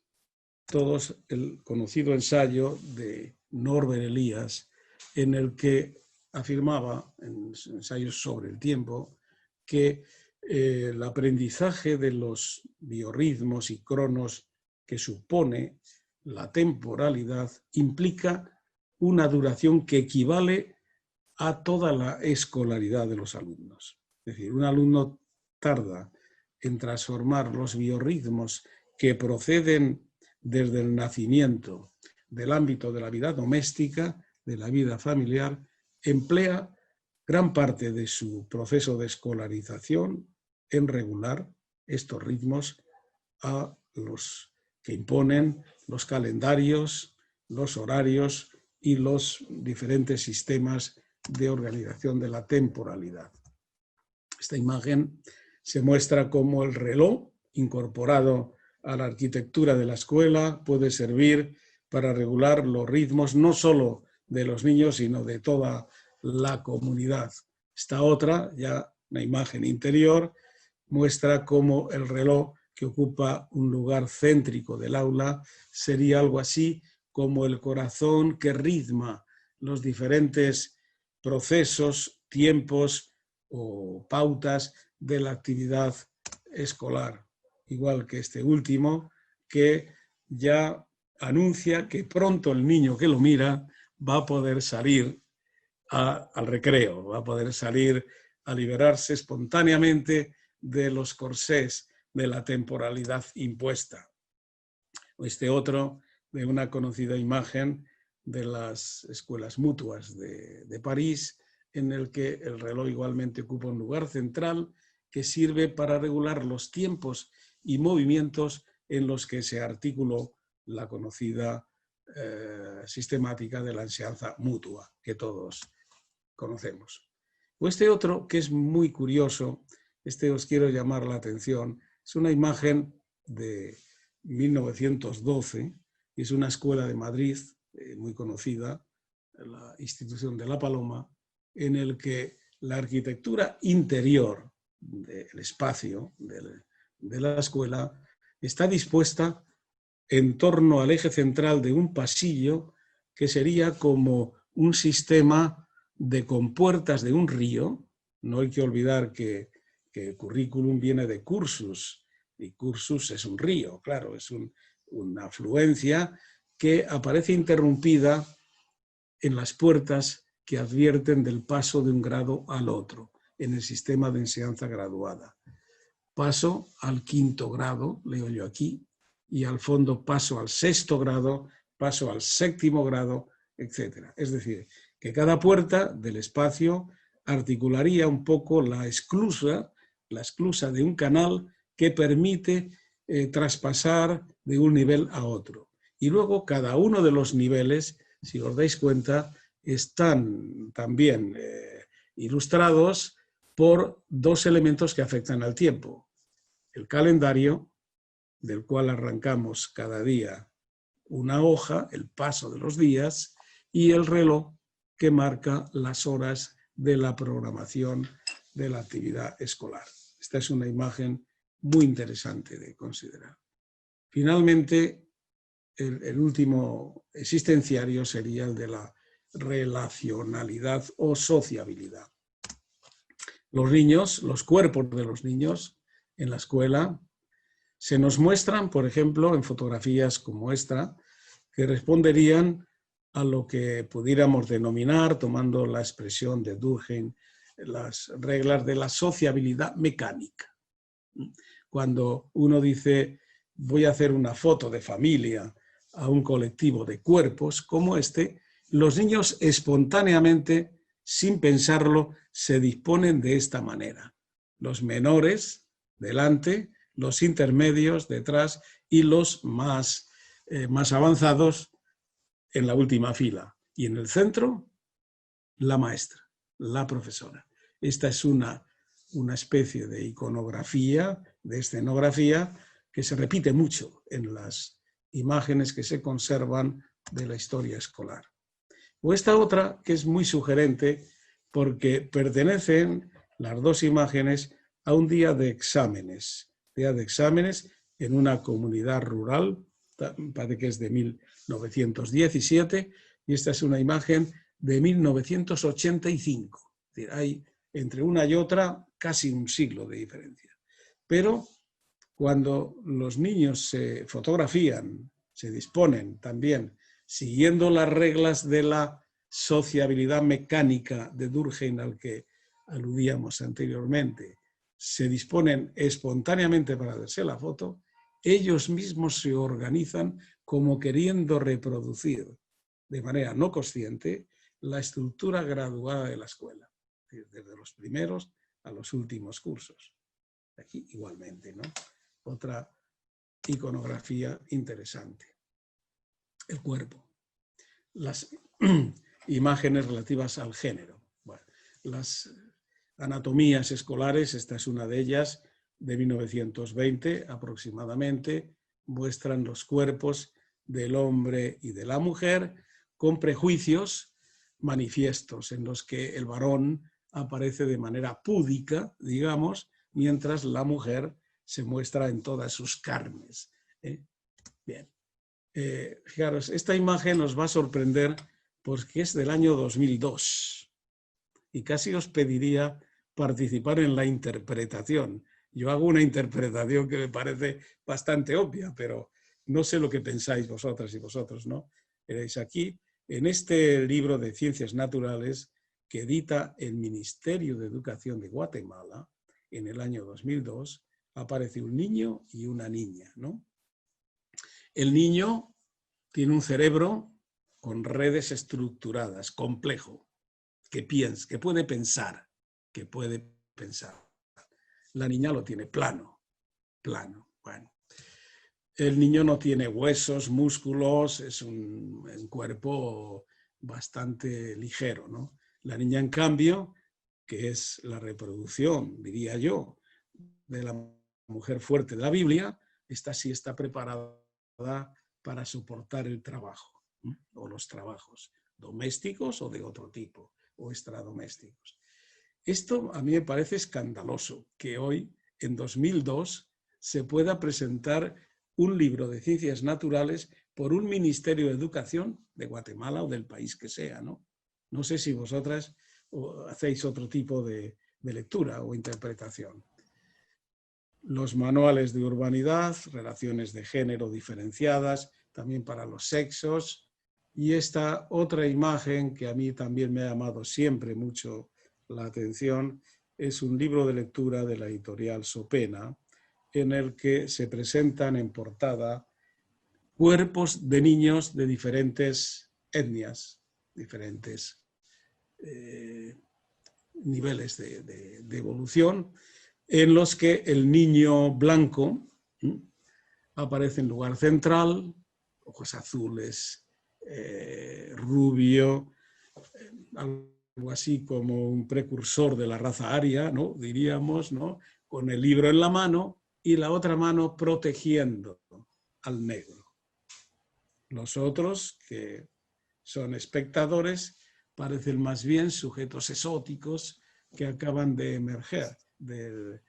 todos el conocido ensayo de Norbert Elias, en el que afirmaba, en ensayos sobre el tiempo, que el aprendizaje de los biorritmos y cronos que supone la temporalidad implica una duración que equivale a toda la escolaridad de los alumnos. Es decir, un alumno tarda en transformar los biorritmos que proceden desde el nacimiento del ámbito de la vida doméstica, de la vida familiar, emplea gran parte de su proceso de escolarización en regular estos ritmos a los que imponen los calendarios, los horarios y los diferentes sistemas de organización de la temporalidad. Esta imagen se muestra cómo el reloj, incorporado a la arquitectura de la escuela, puede servir para regular los ritmos no solo de los niños, sino de toda la comunidad. Esta otra, ya una imagen interior, muestra cómo el reloj, que ocupa un lugar céntrico del aula, sería algo así como el corazón que ritma los diferentes procesos, tiempos o pautas de la actividad escolar. Igual que este último, que ya anuncia que pronto el niño que lo mira va a poder salir al recreo, va a poder salir a liberarse espontáneamente de los corsés de la temporalidad impuesta. Este otro, de una conocida imagen de las escuelas mutuas de París, en el que el reloj igualmente ocupa un lugar central que sirve para regular los tiempos y movimientos en los que se articuló la conocida sistemática de la enseñanza mutua, que todos conocemos. O este otro, que es muy curioso, os quiero llamar la atención, es una imagen de 1912, es una escuela de Madrid muy conocida, la institución de La Paloma, en el que la arquitectura interior del espacio de la escuela está dispuesta en torno al eje central de un pasillo que sería como un sistema de compuertas de un río. No hay que olvidar que currículum viene de cursus, y cursus es un río, claro, es una afluencia que aparece interrumpida en las puertas que advierten del paso de un grado al otro en el sistema de enseñanza graduada. Paso al 5º grado, leo yo aquí, y al fondo paso al 6º grado, paso al 7º grado, etc. Es decir, que cada puerta del espacio articularía un poco la esclusa de un canal que permite traspasar de un nivel a otro. Y luego cada uno de los niveles, si os dais cuenta, están también ilustrados por dos elementos que afectan al tiempo. El calendario, del cual arrancamos cada día una hoja, el paso de los días, y el reloj, que marca las horas de la programación de la actividad escolar. Esta es una imagen muy interesante de considerar. Finalmente, el último existenciario sería el de la relacionalidad o sociabilidad. Los niños, los cuerpos de los niños en la escuela se nos muestran, por ejemplo, en fotografías como esta, que responderían a lo que pudiéramos denominar, tomando la expresión de Durkheim, las reglas de la sociabilidad mecánica. Cuando uno dice, voy a hacer una foto de familia a un colectivo de cuerpos como este, los niños espontáneamente, sin pensarlo, se disponen de esta manera. Los menores delante, los intermedios detrás y los más avanzados en la última fila. Y en el centro, la maestra, la profesora. Esta es una especie de iconografía, de escenografía, que se repite mucho en las imágenes que se conservan de la historia escolar. O esta otra, que es muy sugerente, porque pertenecen las dos imágenes a un día de exámenes en una comunidad rural, parece que es de 1917, y esta es una imagen de 1985. Es decir, hay entre una y otra casi un siglo de diferencia. Pero cuando los niños se fotografían, se disponen también, siguiendo las reglas de la sociabilidad mecánica de Durkheim al que aludíamos anteriormente, se disponen espontáneamente para hacerse la foto, ellos mismos se organizan como queriendo reproducir de manera no consciente la estructura graduada de la escuela, desde los primeros a los últimos cursos. Aquí igualmente, ¿no? Otra iconografía interesante. El cuerpo. Las imágenes relativas al género. Bueno, las anatomías escolares, esta es una de ellas, de 1920 aproximadamente, muestran los cuerpos del hombre y de la mujer con prejuicios manifiestos en los que el varón aparece de manera púdica, digamos, mientras la mujer se muestra en todas sus carnes. Bien. Fijaros, esta imagen os va a sorprender porque es del año 2002 y casi os pediría participar en la interpretación. Yo hago una interpretación que me parece bastante obvia, pero no sé lo que pensáis vosotras y vosotros, ¿no? Veréis aquí, en este libro de Ciencias Naturales que edita el Ministerio de Educación de Guatemala en el año 2002, aparece un niño y una niña, ¿no? El niño tiene un cerebro con redes estructuradas, complejo, que puede pensar, La niña lo tiene plano. Bueno. El niño no tiene huesos, músculos, es un cuerpo bastante ligero, ¿no? La niña, en cambio, que es la reproducción, diría yo, de la mujer fuerte de la Biblia, esta sí está preparada para soportar el trabajo, ¿no? O los trabajos domésticos o de otro tipo, o extradomésticos. Esto a mí me parece escandaloso, que hoy, en 2002, se pueda presentar un libro de ciencias naturales por un Ministerio de Educación de Guatemala o del país que sea, ¿no? No sé si vosotras hacéis otro tipo de lectura o interpretación. Los manuales de urbanidad, relaciones de género diferenciadas, también para los sexos, y esta otra imagen que a mí también me ha llamado siempre mucho la atención, es un libro de lectura de la editorial Sopena, en el que se presentan en portada cuerpos de niños de diferentes etnias, diferentes niveles de evolución, en los que el niño blanco aparece en lugar central, ojos azules, rubio, algo así como un precursor de la raza aria, ¿no? Diríamos, ¿no? Con el libro en la mano y la otra mano protegiendo al negro. Los otros, que son espectadores, parecen más bien sujetos exóticos que acaban de emerger de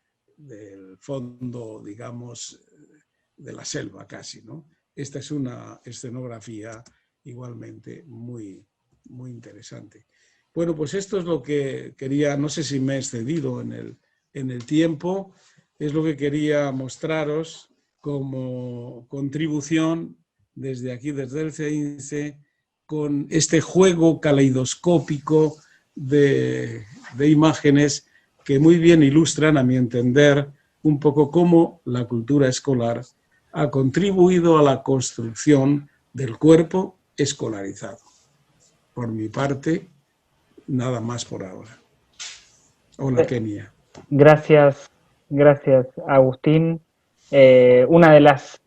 del fondo, digamos, de la selva casi, ¿no? Esta es una escenografía igualmente muy, muy interesante. Bueno, pues esto es lo que quería, no sé si me he excedido en el tiempo, es lo que quería mostraros como contribución desde aquí, desde el CEINCE, con este juego caleidoscópico de imágenes que muy bien ilustran, a mi entender, un poco cómo la cultura escolar ha contribuido a la construcción del cuerpo escolarizado. Por mi parte, nada más por ahora. Hola, Kenia. Gracias, Agustín. Una de las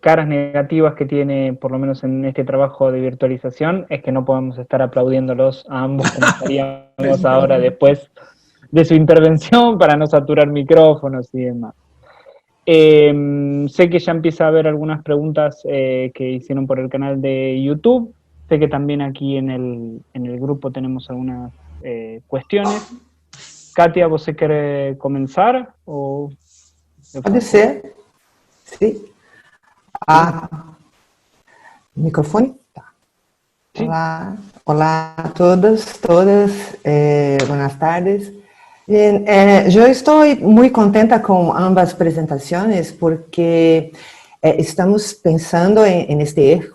caras negativas que tiene, por lo menos en este trabajo de virtualización, es que no podemos estar aplaudiéndolos a ambos como estaríamos ahora después de su intervención para no saturar micrófonos y demás. Sé que ya empieza a haber algunas preguntas que hicieron por el canal de YouTube. Sé que también aquí en el grupo tenemos algunas cuestiones. Katia, ¿você quer comenzar? O... Pode ser, sim. Microfone? Tá. Sí. Olá a todas, buenas tardes. Bien, yo estoy muy contenta con ambas presentaciones porque estamos pensando en este eje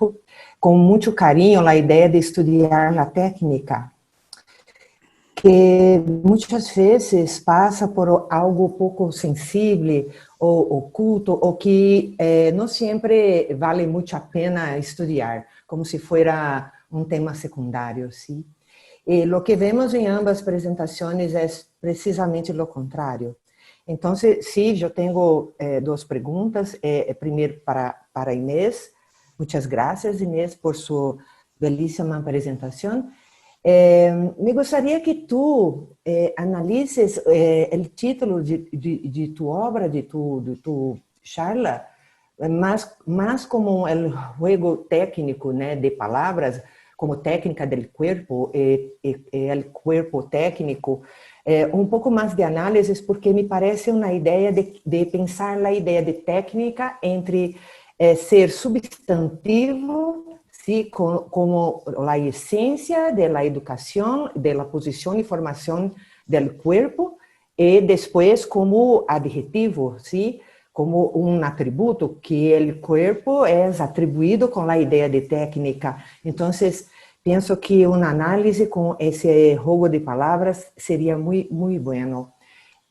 con mucho cariño la idea de estudiar la técnica, que muchas veces pasa por algo poco sensible o oculto o que no siempre vale mucho a pena estudiar, como si fuera un tema secundario, ¿sí? Lo que vemos en ambas presentaciones es precisamente lo contrario. Entonces, sí, yo tengo dos preguntas. Primero para Inés. Muchas gracias, Inés, por su belíssima presentación. Me gustaría que tú analices el título de tu obra, de tu charla, más como el juego técnico, ¿no?, de palabras, como técnica del cuerpo, el cuerpo técnico, un poco más de análisis, porque me parece una idea de pensar la idea de técnica entre ser substantivo, ¿sí?, como la esencia de la educación, de la posición y formación del cuerpo, y después como adjetivo, ¿sí?, como un atributo que el cuerpo es atribuido con la idea de técnica. Entonces, pienso que un análisis con ese juego de palabras sería muy, muy bueno.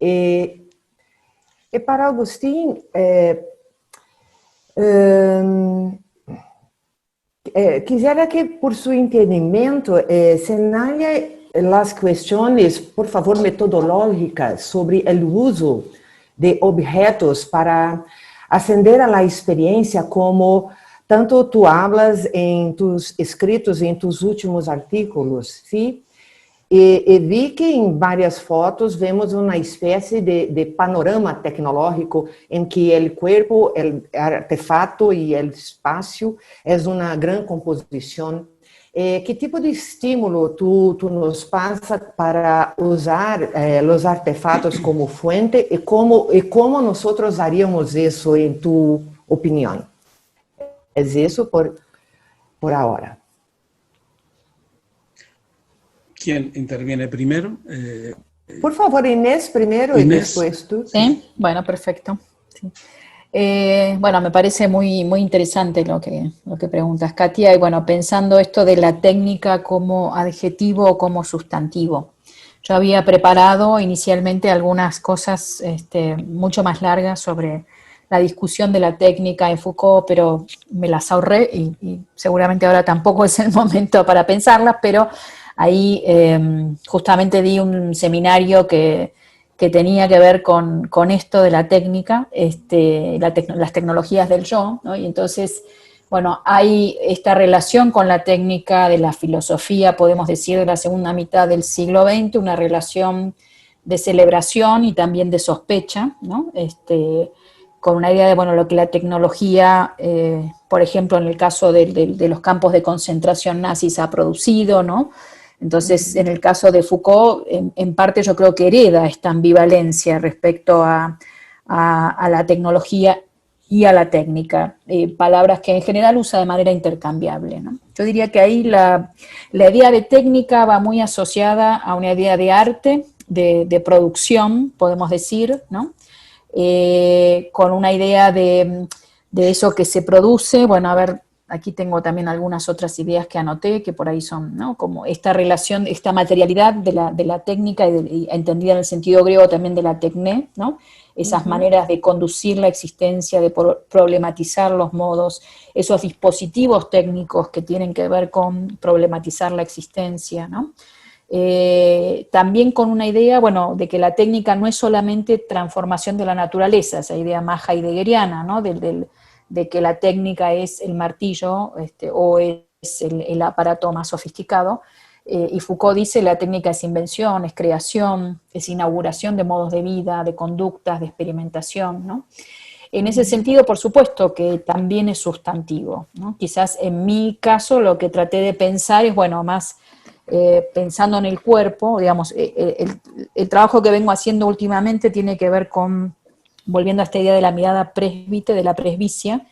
Y para Agustín, quisiera que por su entendimiento señale las cuestiones, por favor, metodológicas sobre el uso de objetos para ascender a la experiencia, como tanto tú hablas en tus escritos, en tus últimos artículos, ¿sí? E vi que em várias fotos vemos uma espécie de panorama tecnológico em que o corpo, o artefato e o espaço é uma grande composição. Que tipo de estímulo tu nos passa para usar os artefatos como fuente e como nós haríamos isso, em tu opinião? É isso por agora. ¿Quién interviene primero? Por favor, Inés primero y después tú. Sí, bueno, perfecto. Sí. Bueno, me parece muy, muy interesante lo que preguntas, Katia, y bueno, pensando esto de la técnica como adjetivo o como sustantivo. Yo había preparado inicialmente algunas cosas mucho más largas sobre la discusión de la técnica en Foucault, pero me las ahorré y seguramente ahora tampoco es el momento para pensarlas, pero ahí justamente di un seminario que tenía que ver con esto de la técnica, las tecnologías del yo, ¿no? Y entonces, bueno, hay esta relación con la técnica de la filosofía, podemos decir, de la segunda mitad del siglo XX, una relación de celebración y también de sospecha, ¿no? Con una idea de, bueno, lo que la tecnología, por ejemplo, en el caso de los campos de concentración nazis ha producido, ¿no? Entonces, en el caso de Foucault, en parte yo creo que hereda esta ambivalencia respecto a la tecnología y a la técnica, palabras que en general usa de manera intercambiable, ¿no? Yo diría que ahí la idea de técnica va muy asociada a una idea de arte, de producción, podemos decir, ¿no? Con una idea de eso que se produce. Bueno, a ver, aquí tengo también algunas otras ideas que anoté, que por ahí son, ¿no? Como esta relación, esta materialidad de la técnica, y entendida en el sentido griego también de la tecné, ¿no? Esas maneras de conducir la existencia, de problematizar los modos, esos dispositivos técnicos que tienen que ver con problematizar la existencia, ¿no? También con una idea, bueno, de que la técnica no es solamente transformación de la naturaleza, esa idea más heideggeriana, ¿no? De que la técnica es el martillo, o es el aparato más sofisticado, y Foucault dice la técnica es invención, es creación, es inauguración de modos de vida, de conductas, de experimentación, ¿no? En ese sentido, por supuesto que también es sustantivo, ¿no? Quizás en mi caso lo que traté de pensar es, bueno, más pensando en el cuerpo, digamos, el trabajo que vengo haciendo últimamente tiene que ver con, volviendo a esta idea de la mirada presbite, de la presbicia,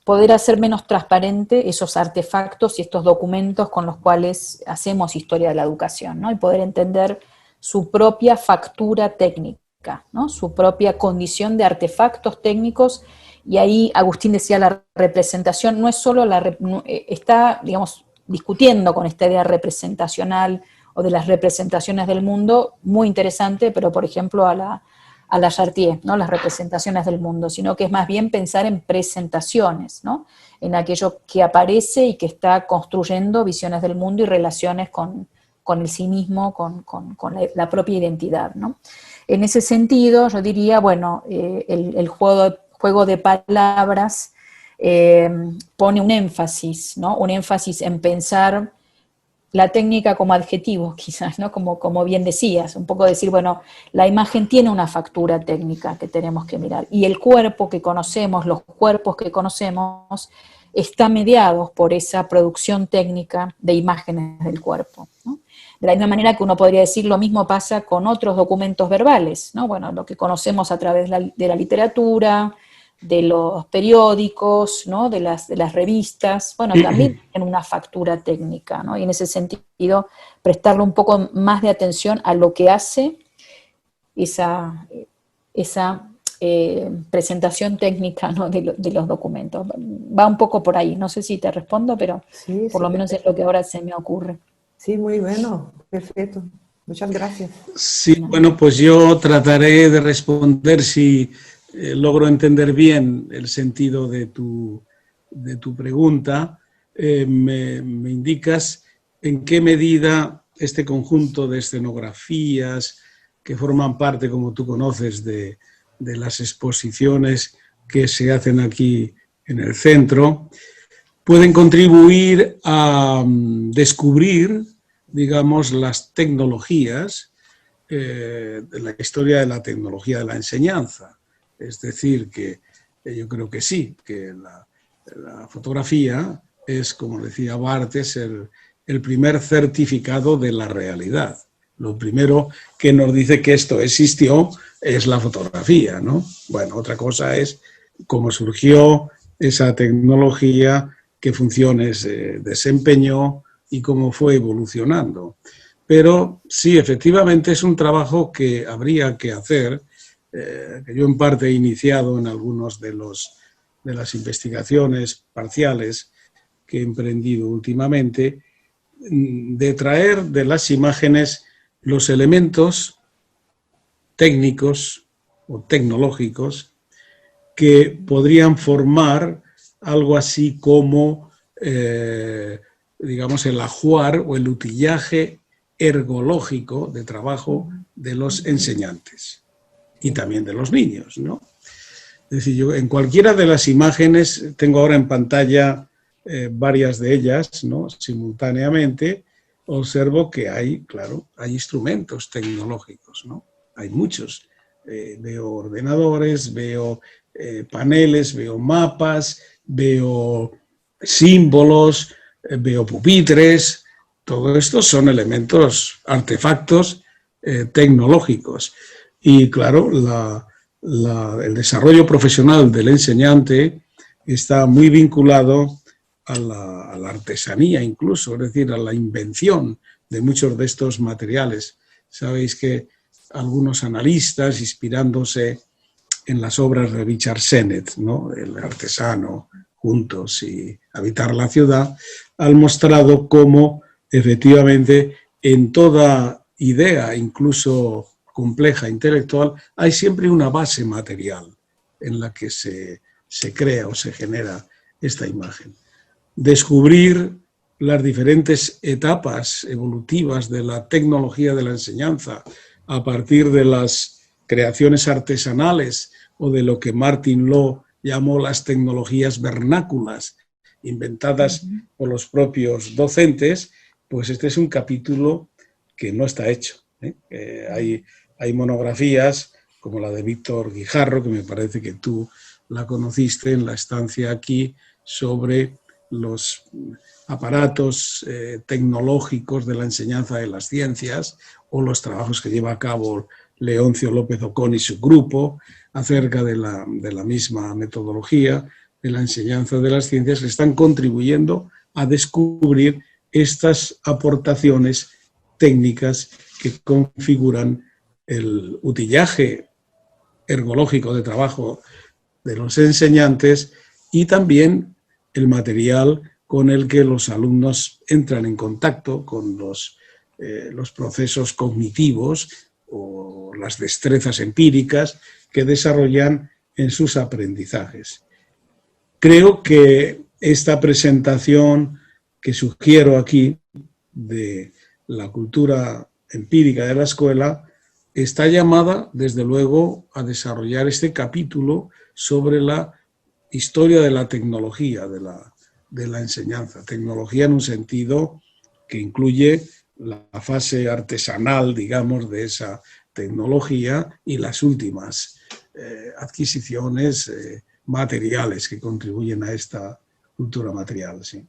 poder hacer menos transparente esos artefactos y estos documentos con los cuales hacemos historia de la educación, ¿no? Y poder entender su propia factura técnica, ¿no? Su propia condición de artefactos técnicos. Y ahí Agustín decía, la representación no es solo está, digamos, discutiendo con esta idea representacional o de las representaciones del mundo, muy interesante, pero por ejemplo a la Chartier, ¿no? Las representaciones del mundo, sino que es más bien pensar en presentaciones, ¿no? En aquello que aparece y que está construyendo visiones del mundo y relaciones con el sí mismo, con la propia identidad, ¿no? En ese sentido, yo diría, bueno, el juego de palabras pone un énfasis, ¿no? Un énfasis en pensar la técnica como adjetivo, quizás, ¿no? Como bien decías, un poco decir, bueno, la imagen tiene una factura técnica que tenemos que mirar, y el cuerpo que conocemos, los cuerpos que conocemos, están mediados por esa producción técnica de imágenes del cuerpo, ¿no? De la misma manera que uno podría decir lo mismo pasa con otros documentos verbales, ¿no? Bueno, lo que conocemos a través de la literatura, de los periódicos, ¿no? de las revistas, bueno, también tienen una factura técnica, ¿no? Y en ese sentido, prestarle un poco más de atención a lo que hace esa presentación técnica, ¿no? de los documentos. Va un poco por ahí, no sé si te respondo, pero sí, por lo menos es lo que ahora se me ocurre. Sí, muy bueno, perfecto. Muchas gracias. Sí, bueno, pues yo trataré de responder si logro entender bien el sentido de tu pregunta. Me indicas en qué medida este conjunto de escenografías que forman parte, como tú conoces, de las exposiciones que se hacen aquí en el centro, pueden contribuir a descubrir, digamos, las tecnologías, la historia de la tecnología de la enseñanza. Es decir, que yo creo que sí, que la fotografía es, como decía Barthes, el primer certificado de la realidad. Lo primero que nos dice que esto existió es la fotografía, ¿no? Bueno, otra cosa es cómo surgió esa tecnología, qué funciones desempeñó y cómo fue evolucionando. Pero sí, efectivamente es un trabajo que habría que hacer, que yo en parte he iniciado en algunos de las investigaciones parciales que he emprendido últimamente, de traer de las imágenes los elementos técnicos o tecnológicos que podrían formar algo así como, digamos, el ajuar o el utillaje ergológico de trabajo de los enseñantes y también de los niños, ¿no? Es decir, yo en cualquiera de las imágenes, tengo ahora en pantalla varias de ellas, ¿no? Simultáneamente, observo que hay, claro, hay instrumentos tecnológicos, ¿no? Hay muchos. Veo ordenadores, veo paneles, veo mapas, veo símbolos, veo pupitres, todo esto son elementos, artefactos tecnológicos. Y claro, el desarrollo profesional del enseñante está muy vinculado a la artesanía incluso, es decir, a la invención de muchos de estos materiales. Sabéis que algunos analistas, inspirándose en las obras de Richard Sennett, ¿no?, El artesano, Juntos y Habitar la ciudad, han mostrado cómo efectivamente en toda idea, incluso compleja, intelectual, hay siempre una base material en la que se crea o se genera esta imagen. Descubrir las diferentes etapas evolutivas de la tecnología de la enseñanza a partir de las creaciones artesanales o de lo que Martin Law llamó las tecnologías vernáculas, inventadas por los propios docentes, pues este es un capítulo que no está hecho. Hay monografías como la de Víctor Guijarro, que me parece que tú la conociste en la estancia aquí, sobre los aparatos tecnológicos de la enseñanza de las ciencias, o los trabajos que lleva a cabo Leoncio López Ocón y su grupo acerca de la misma metodología de la enseñanza de las ciencias, que están contribuyendo a descubrir estas aportaciones técnicas que configuran el utillaje ergológico de trabajo de los enseñantes y también el material con el que los alumnos entran en contacto con los procesos cognitivos o las destrezas empíricas que desarrollan en sus aprendizajes. Creo que esta presentación que sugiero aquí de la cultura empírica de la escuela está llamada, desde luego, a desarrollar este capítulo sobre la historia de la tecnología, de la enseñanza. Tecnología en un sentido que incluye la fase artesanal, digamos, de esa tecnología y las últimas adquisiciones materiales que contribuyen a esta cultura material. Sí.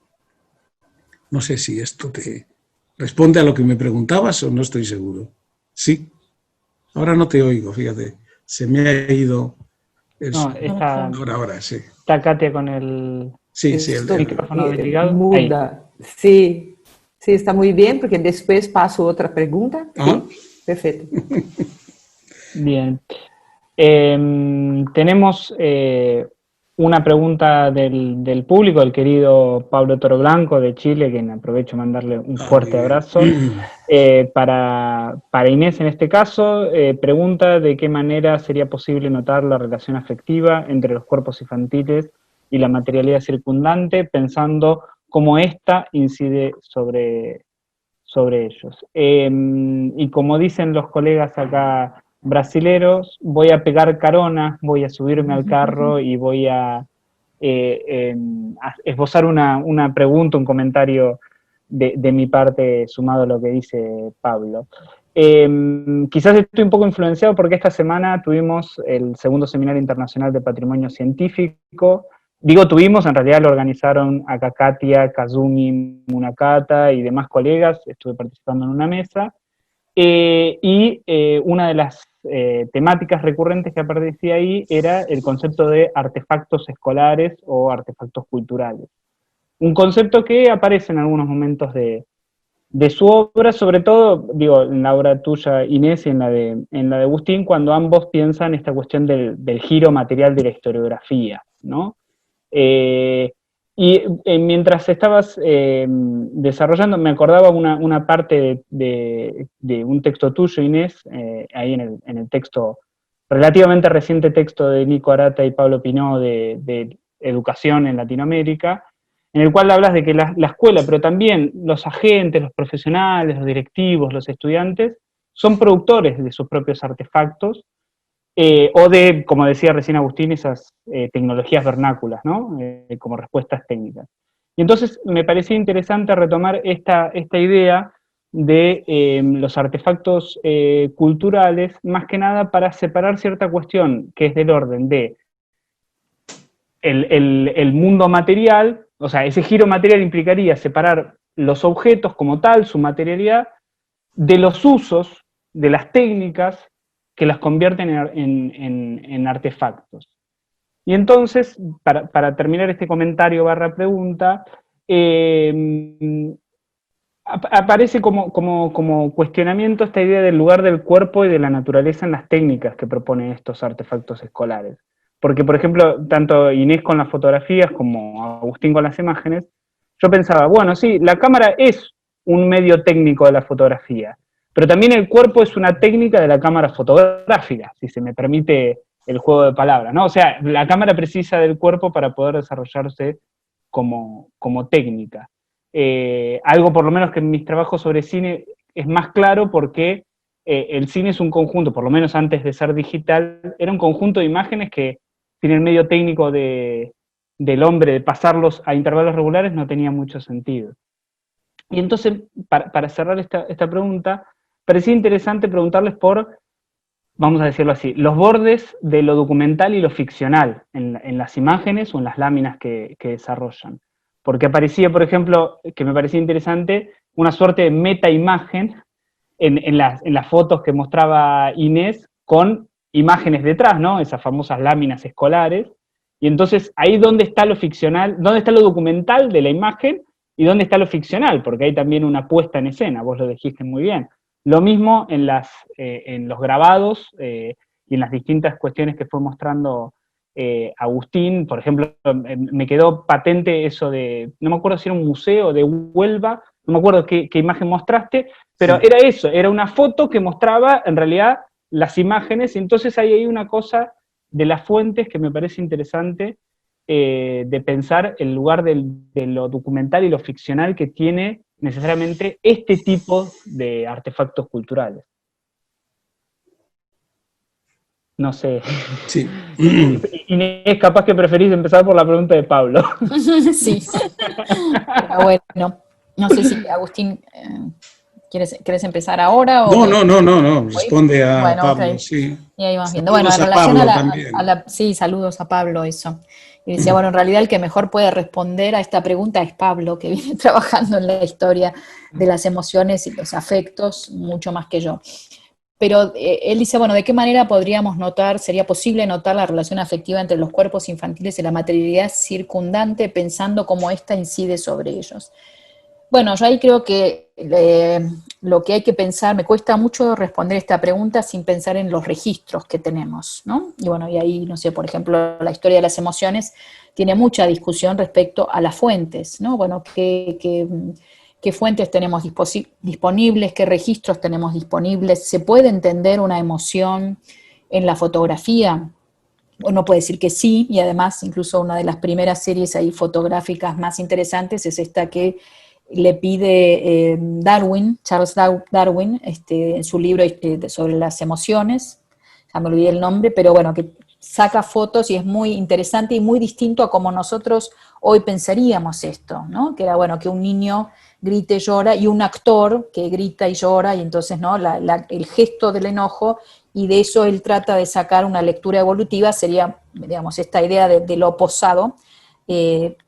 No sé si esto te responde a lo que me preguntabas o no estoy seguro. Sí. Ahora no te oigo, fíjate. Se me ha ido... No, ahora, sí. Está Katia con el, el micrófono desligado. Muda. Sí, sí, está muy bien, porque después paso otra pregunta. ¿Sí? Perfecto. Bien. Tenemos una pregunta del público, el querido Pablo Toro Blanco de Chile, que aprovecho a mandarle un fuerte abrazo. Para Inés, en este caso, pregunta de qué manera sería posible notar la relación afectiva entre los cuerpos infantiles y la materialidad circundante, pensando cómo ésta incide sobre ellos. Y como dicen los colegas acá brasileros, voy a pegar carona, voy a subirme al carro y voy a esbozar una pregunta, un comentario de mi parte sumado a lo que dice Pablo. Quizás estoy un poco influenciado porque esta semana tuvimos el segundo Seminario Internacional de Patrimonio Científico. Digo tuvimos, en realidad lo organizaron acá Katia, Kazumi, Munakata y demás colegas, estuve participando en una mesa, y una de las temáticas recurrentes que aparecía ahí era el concepto de artefactos escolares o artefactos culturales. Un concepto que aparece en algunos momentos de su obra, sobre todo, digo, en la obra tuya, Inés, y en la de Agustín, cuando ambos piensan esta cuestión del giro material de la historiografía, ¿no? Mientras estabas desarrollando, me acordaba una parte de un texto tuyo, Inés, ahí en el texto, relativamente reciente texto de Nico Arata y Pablo Pinó de Educación en Latinoamérica, en el cual hablas de que la escuela, pero también los agentes, los profesionales, los directivos, los estudiantes, son productores de sus propios artefactos, o de, como decía recién Agustín, esas tecnologías vernáculas, ¿no? Como respuestas técnicas. Y entonces me parecía interesante retomar esta idea de los artefactos culturales, más que nada para separar cierta cuestión que es del orden de el mundo material, o sea, ese giro material implicaría separar los objetos como tal, su materialidad, de los usos, de las técnicas que las convierten en artefactos. Y entonces, para terminar este comentario / pregunta, aparece como cuestionamiento esta idea del lugar del cuerpo y de la naturaleza en las técnicas que proponen estos artefactos escolares. Porque, por ejemplo, tanto Inés con las fotografías como Agustín con las imágenes, yo pensaba, bueno, sí, la cámara es un medio técnico de la fotografía, pero también el cuerpo es una técnica de la cámara fotográfica, si se me permite el juego de palabras, ¿no? O sea, la cámara precisa del cuerpo para poder desarrollarse como técnica. Algo por lo menos que en mis trabajos sobre cine es más claro porque el cine es un conjunto, por lo menos antes de ser digital, era un conjunto de imágenes que sin el medio técnico del hombre de pasarlos a intervalos regulares no tenía mucho sentido. Y entonces, para cerrar esta pregunta, parecía interesante preguntarles por, vamos a decirlo así, los bordes de lo documental y lo ficcional en las imágenes o en las láminas que desarrollan. Porque aparecía, por ejemplo, que me parecía interesante, una suerte de meta-imagen en las fotos que mostraba Inés con imágenes detrás, ¿no? Esas famosas láminas escolares. Y entonces, ahí dónde está lo ficcional, dónde está lo documental de la imagen y dónde está lo ficcional, porque hay también una puesta en escena, vos lo dijiste muy bien. Lo mismo en los grabados y en las distintas cuestiones que fue mostrando Agustín. Por ejemplo, me quedó patente eso de, no me acuerdo si era un museo de Huelva, no me acuerdo qué imagen mostraste, pero sí, era eso, era una foto que mostraba en realidad las imágenes, y entonces ahí hay una cosa de las fuentes que me parece interesante de pensar el lugar de lo documental y lo ficcional que tiene necesariamente este tipo de artefactos culturales. No sé. Sí. Inés, capaz que preferís empezar por la pregunta de Pablo. Sí. Pero bueno, no sé si Agustín, ¿quieres empezar ahora? O no. Responde a bueno, Pablo, okay. Sí. Y ahí vamos viendo. Saludos Bueno, en a relación Pablo sí, saludos a Pablo, eso. Y decía, bueno, en realidad el que mejor puede responder a esta pregunta es Pablo, que viene trabajando en la historia de las emociones y los afectos mucho más que yo. Pero él dice, bueno, ¿de qué manera sería posible notar la relación afectiva entre los cuerpos infantiles y la materialidad circundante, pensando cómo ésta incide sobre ellos? Bueno, yo ahí creo que lo que hay que pensar, me cuesta mucho responder esta pregunta sin pensar en los registros que tenemos, ¿no? Y bueno, y ahí, no sé, por ejemplo, la historia de las emociones tiene mucha discusión respecto a las fuentes, ¿no? Bueno, ¿qué fuentes tenemos disponibles? ¿Qué registros tenemos disponibles? ¿Se puede entender una emoción en la fotografía? Uno puede decir que sí, y además incluso una de las primeras series ahí fotográficas más interesantes es esta que le pide Charles Darwin, en su libro sobre las emociones, ya me olvidé el nombre, pero bueno, que saca fotos y es muy interesante y muy distinto a como nosotros hoy pensaríamos esto, ¿no? Que era, bueno, que un niño grite y llora, y un actor que grita y llora, y entonces, ¿no? El gesto del enojo, y de eso él trata de sacar una lectura evolutiva, sería, digamos, esta idea de lo posado,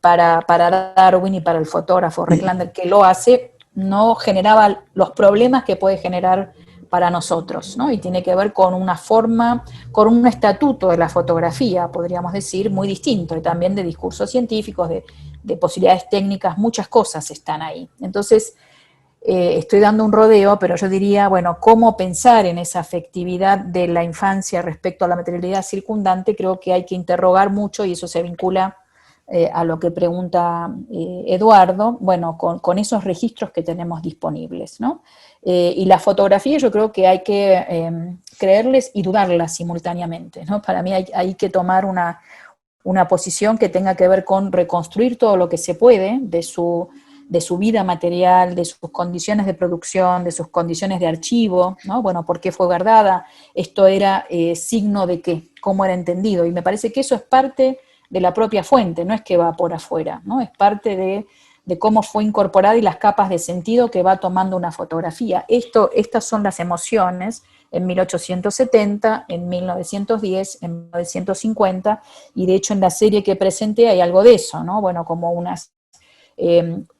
para Darwin y para el fotógrafo Reclander, que lo hace, no generaba los problemas que puede generar para nosotros, ¿no? Y tiene que ver con una forma, con un estatuto de la fotografía, podríamos decir, muy distinto, y también de discursos científicos, de posibilidades técnicas, muchas cosas están ahí. Entonces, estoy dando un rodeo, pero yo diría, bueno, cómo pensar en esa afectividad de la infancia respecto a la materialidad circundante, creo que hay que interrogar mucho, y eso se vincula a lo que pregunta Eduardo, bueno, con esos registros que tenemos disponibles, ¿no? Y la fotografía yo creo que hay que creerles y dudarlas simultáneamente, ¿no? Para mí hay que tomar una posición que tenga que ver con reconstruir todo lo que se puede de su vida material, de sus condiciones de producción, de sus condiciones de archivo, ¿no? Bueno, ¿por qué fue guardada? Esto era signo de qué, cómo era entendido, y me parece que eso es parte de la propia fuente, no es que va por afuera, ¿no? Es parte de cómo fue incorporada y las capas de sentido que va tomando una fotografía. Estas son las emociones en 1870, en 1910, en 1950, y de hecho en la serie que presenté hay algo de eso, ¿no? Bueno, como unas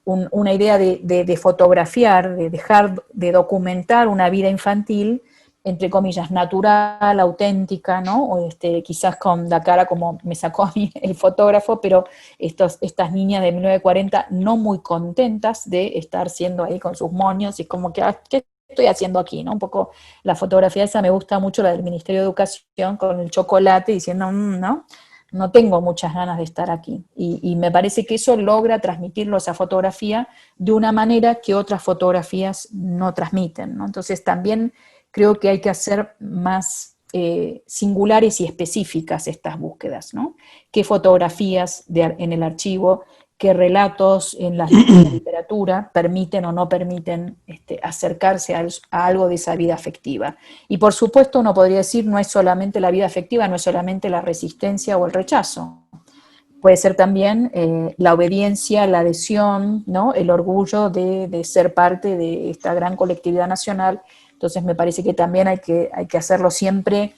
una idea de fotografiar, de dejar de documentar una vida infantil, entre comillas, natural, auténtica, ¿no? O quizás con la cara como me sacó a mí el fotógrafo, pero estas niñas de 1940 no muy contentas de estar siendo ahí con sus moños, y como que, ¿qué estoy haciendo aquí? ¿No? Un poco la fotografía esa me gusta mucho, la del Ministerio de Educación, con el chocolate, diciendo, no tengo muchas ganas de estar aquí. Y me parece que eso logra transmitirlo, esa fotografía, de una manera que otras fotografías no transmiten, ¿no? Entonces también creo que hay que hacer más singulares y específicas estas búsquedas, ¿no? ¿Qué fotografías en el archivo, qué relatos en la literatura permiten o no permiten acercarse a algo de esa vida afectiva? Y por supuesto uno podría decir, no es solamente la vida afectiva, no es solamente la resistencia o el rechazo. Puede ser también la obediencia, la adhesión, ¿no? El orgullo de ser parte de esta gran colectividad nacional. Entonces me parece que también hay que hacerlo siempre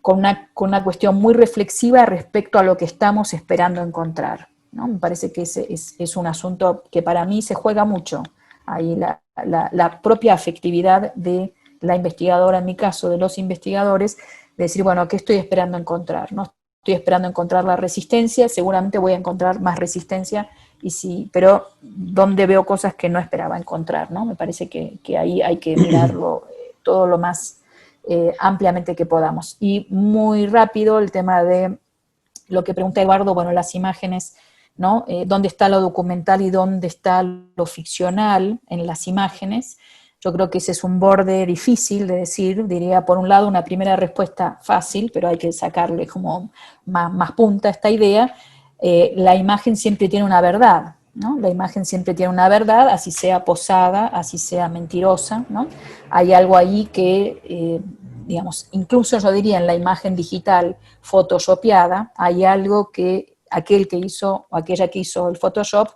con una cuestión muy reflexiva respecto a lo que estamos esperando encontrar, ¿no? Me parece que ese es un asunto que para mí se juega mucho. Ahí la propia afectividad de la investigadora, en mi caso, de los investigadores, de decir, bueno, ¿qué estoy esperando encontrar? No estoy esperando encontrar la resistencia, seguramente voy a encontrar más resistencia, pero donde veo cosas que no esperaba encontrar, ¿no? Me parece que ahí hay que mirarlo todo lo más ampliamente que podamos. Y muy rápido el tema de lo que pregunta Eduardo, bueno, las imágenes, ¿no? ¿Dónde está lo documental y dónde está lo ficcional en las imágenes? Yo creo que ese es un borde difícil de decir, diría por un lado una primera respuesta fácil, pero hay que sacarle como más punta a esta idea. La imagen siempre tiene una verdad, ¿no? La imagen siempre tiene una verdad, así sea posada, así sea mentirosa, ¿no? Hay algo ahí que, digamos, incluso yo diría en la imagen digital photoshopeada, hay algo que aquel que hizo o aquella que hizo el Photoshop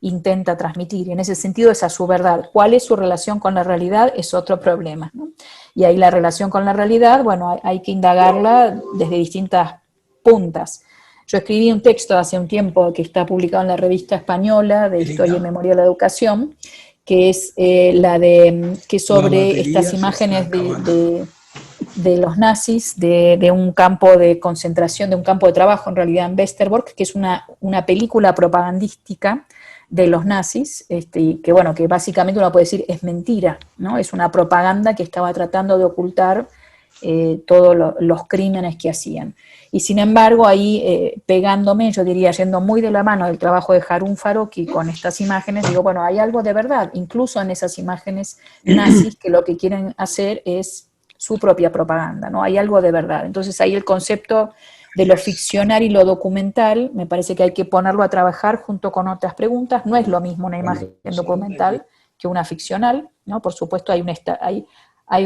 intenta transmitir, y en ese sentido esa es su verdad. ¿Cuál es su relación con la realidad? Es otro problema, ¿no? Y ahí la relación con la realidad, bueno, hay que indagarla desde distintas puntas. Yo escribí un texto hace un tiempo que está publicado en la revista española de Historia y Memoria de la Educación, que es que sobre estas imágenes de los nazis, de un campo de concentración, de un campo de trabajo en realidad en Westerbork, que es una película propagandística de los nazis, y que bueno, que básicamente uno puede decir es mentira, ¿no? Es una propaganda que estaba tratando de ocultar todos los crímenes que hacían. Y sin embargo, ahí pegándome, yo diría, yendo muy de la mano del trabajo de Harun Farocki con estas imágenes, digo, bueno, hay algo de verdad, incluso en esas imágenes nazis, que lo que quieren hacer es su propia propaganda, ¿no? Hay algo de verdad. Entonces ahí el concepto de lo ficcional y lo documental, me parece que hay que ponerlo a trabajar junto con otras preguntas. No es lo mismo una imagen documental que una ficcional, ¿no? Por supuesto hay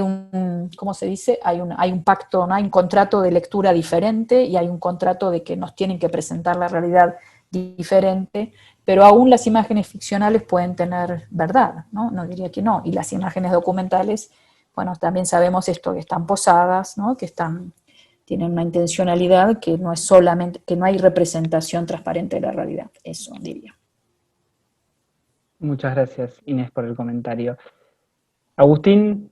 un ¿cómo se dice? Hay un pacto, ¿no? Hay un contrato de lectura diferente y hay un contrato de que nos tienen que presentar la realidad diferente, pero aún las imágenes ficcionales pueden tener verdad, ¿no? No diría que no. Y las imágenes documentales, bueno, también sabemos esto, que están posadas, ¿no? Que tienen una intencionalidad que no es solamente, que no hay representación transparente de la realidad. Eso diría. Muchas gracias, Inés, por el comentario. Agustín,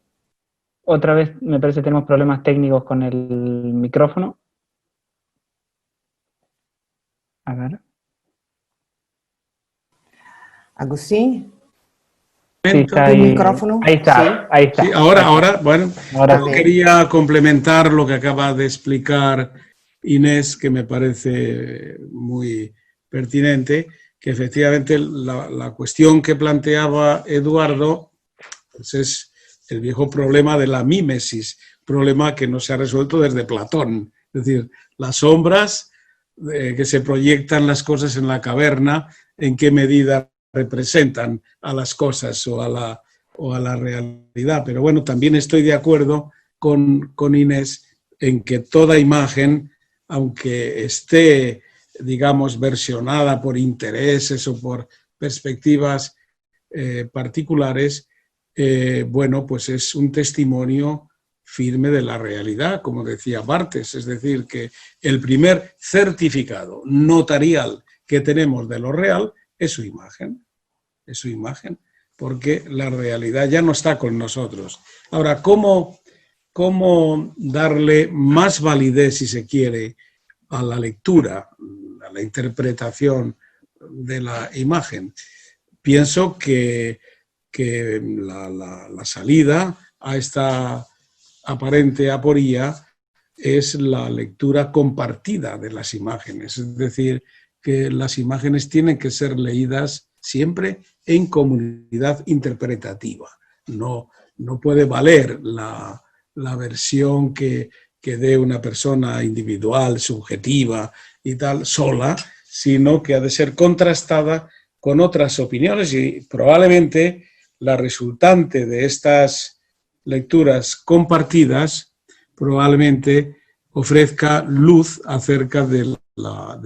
otra vez me parece que tenemos problemas técnicos con el micrófono. A ver. Agustín. Sí, está ¿Tu ahí, micrófono? ahí está, Sí. ahí está. Sí, ahora, bueno, Ahora yo sí. quería complementar lo que acaba de explicar Inés, que me parece muy pertinente, que efectivamente la cuestión que planteaba Eduardo pues es el viejo problema de la mímesis, problema que no se ha resuelto desde Platón, es decir, las sombras que se proyectan las cosas en la caverna, en qué medida representan a las cosas o a la realidad. Pero bueno, también estoy de acuerdo con Inés en que toda imagen, aunque esté, digamos, versionada por intereses o por perspectivas particulares, bueno, pues es un testimonio firme de la realidad, como decía Barthes, es decir, que el primer certificado notarial que tenemos de lo real es su imagen, porque la realidad ya no está con nosotros. Ahora, ¿cómo darle más validez, si se quiere, a la lectura, a la interpretación de la imagen? Pienso que la salida a esta aparente aporía es la lectura compartida de las imágenes, es decir, que las imágenes tienen que ser leídas siempre en comunidad interpretativa. No puede valer la versión que dé una persona individual, subjetiva y tal, sola, sino que ha de ser contrastada con otras opiniones, y probablemente la resultante de estas lecturas compartidas probablemente ofrezca luz acerca del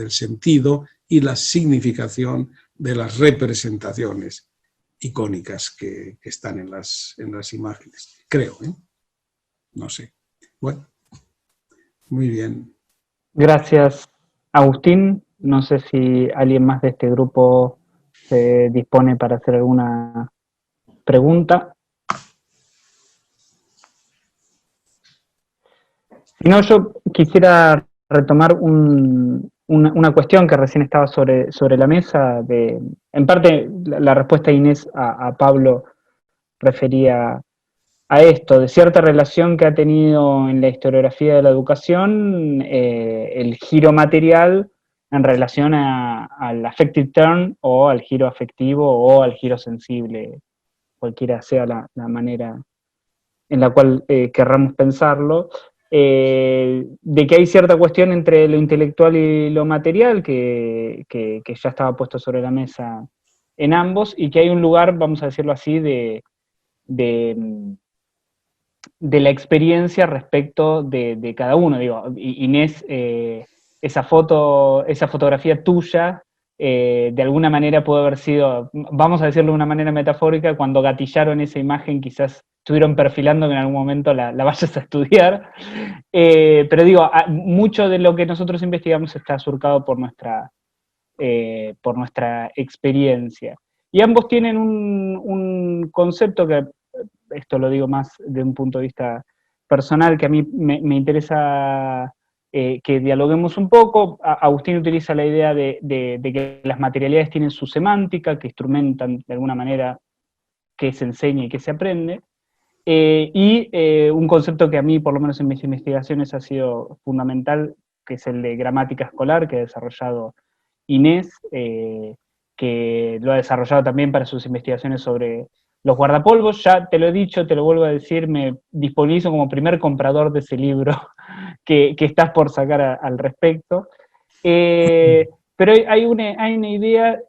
sentido y la significación de las representaciones icónicas que están en las imágenes. Creo, ¿eh? No sé. Bueno, muy bien. Gracias, Agustín. No sé si alguien más de este grupo se dispone para hacer alguna pregunta. Si no, yo quisiera retomar una cuestión que recién estaba sobre la mesa. En parte, la respuesta de Inés a Pablo refería a esto, de cierta relación que ha tenido en la historiografía de la educación el giro material en relación al affective turn, o al giro afectivo, o al giro sensible, cualquiera sea la manera en la cual querramos pensarlo, de que hay cierta cuestión entre lo intelectual y lo material que ya estaba puesto sobre la mesa en ambos, y que hay un lugar, vamos a decirlo así, de la experiencia respecto de cada uno. Digo, Inés, esa fotografía tuya, de alguna manera pudo haber sido, vamos a decirlo de una manera metafórica, cuando gatillaron esa imagen quizás estuvieron perfilando que en algún momento la vayas a estudiar, pero digo, mucho de lo que nosotros investigamos está surcado por nuestra experiencia. Y ambos tienen un concepto que, esto lo digo más de un punto de vista personal, que a mí me interesa que dialoguemos un poco. Agustín utiliza la idea de que las materialidades tienen su semántica, que instrumentan de alguna manera qué se enseña y qué se aprende, y un concepto que a mí, por lo menos en mis investigaciones, ha sido fundamental, que es el de gramática escolar, que ha desarrollado Inés, que lo ha desarrollado también para sus investigaciones sobre los guardapolvos. Ya te lo he dicho, te lo vuelvo a decir, me disponibilizo como primer comprador de ese libro que estás por sacar al respecto. Pero hay una idea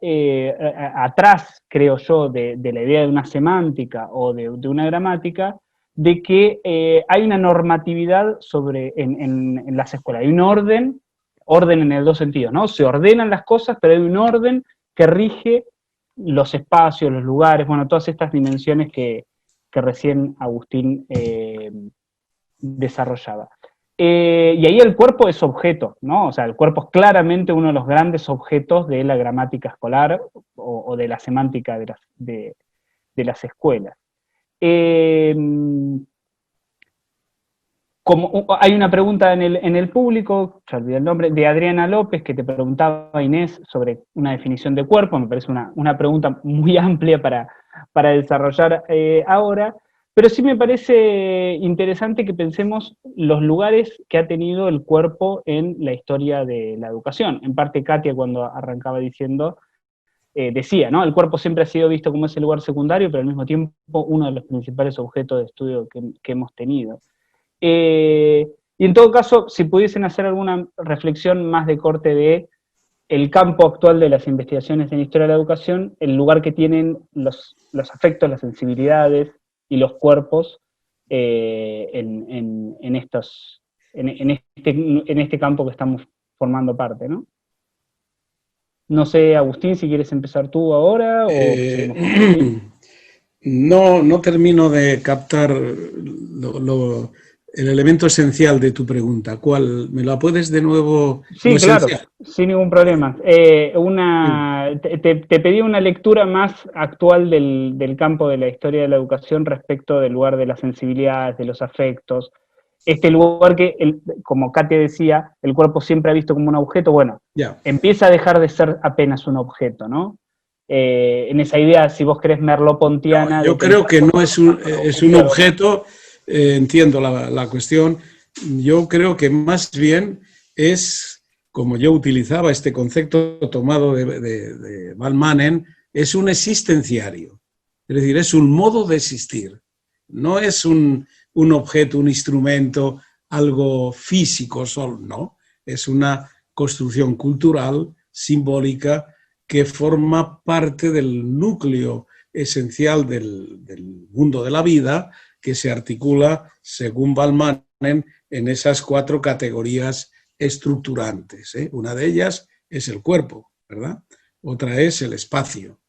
atrás, creo yo, de la idea de una semántica o de una gramática, de que hay una normatividad en las escuelas. Hay un orden en el dos sentidos, ¿no? Se ordenan las cosas, pero hay un orden que rige los espacios, los lugares, bueno, todas estas dimensiones que recién Agustín desarrollaba. Y ahí el cuerpo es objeto, ¿no? O sea, el cuerpo es claramente uno de los grandes objetos de la gramática escolar o de la semántica de las escuelas. Como hay una pregunta en el público, ya olvidé el nombre, de Adriana López, que te preguntaba, Inés, sobre una definición de cuerpo. Me parece una pregunta muy amplia para desarrollar ahora, pero sí me parece interesante que pensemos los lugares que ha tenido el cuerpo en la historia de la educación. En parte, Katia, cuando arrancaba diciendo, decía, ¿no? El cuerpo siempre ha sido visto como ese lugar secundario, pero al mismo tiempo uno de los principales objetos de estudio que hemos tenido. Y en todo caso, si pudiesen hacer alguna reflexión más de corte de el campo actual de las investigaciones en historia de la educación, el lugar que tienen los afectos, las sensibilidades y los cuerpos en este campo que estamos formando parte, ¿no? No sé, Agustín, si quieres empezar tú ahora o seguimos con no termino de captar lo el elemento esencial de tu pregunta. ¿Cuál? ¿Me la puedes de nuevo? Sí, claro, sin ningún problema. Te pedí una lectura más actual del campo de la historia de la educación respecto del lugar de las sensibilidades, de los afectos. Este lugar que, como Katia decía, el cuerpo siempre ha visto como un objeto, bueno, empieza a dejar de ser apenas un objeto, ¿no? En esa idea, si vos querés, merleau-pontiana. No, yo creo que no es un objeto, entiendo la cuestión, yo creo que más bien es, como yo utilizaba este concepto tomado de Van Manen, es un existenciario, es decir, es un modo de existir, no es un objeto, un instrumento, algo físico solo, no, es una construcción cultural, simbólica, que forma parte del núcleo esencial del mundo de la vida, que se articula, según Van Manen, en esas 4 categorías estructurantes. Una de ellas es el cuerpo, ¿verdad? Otra es el espacio,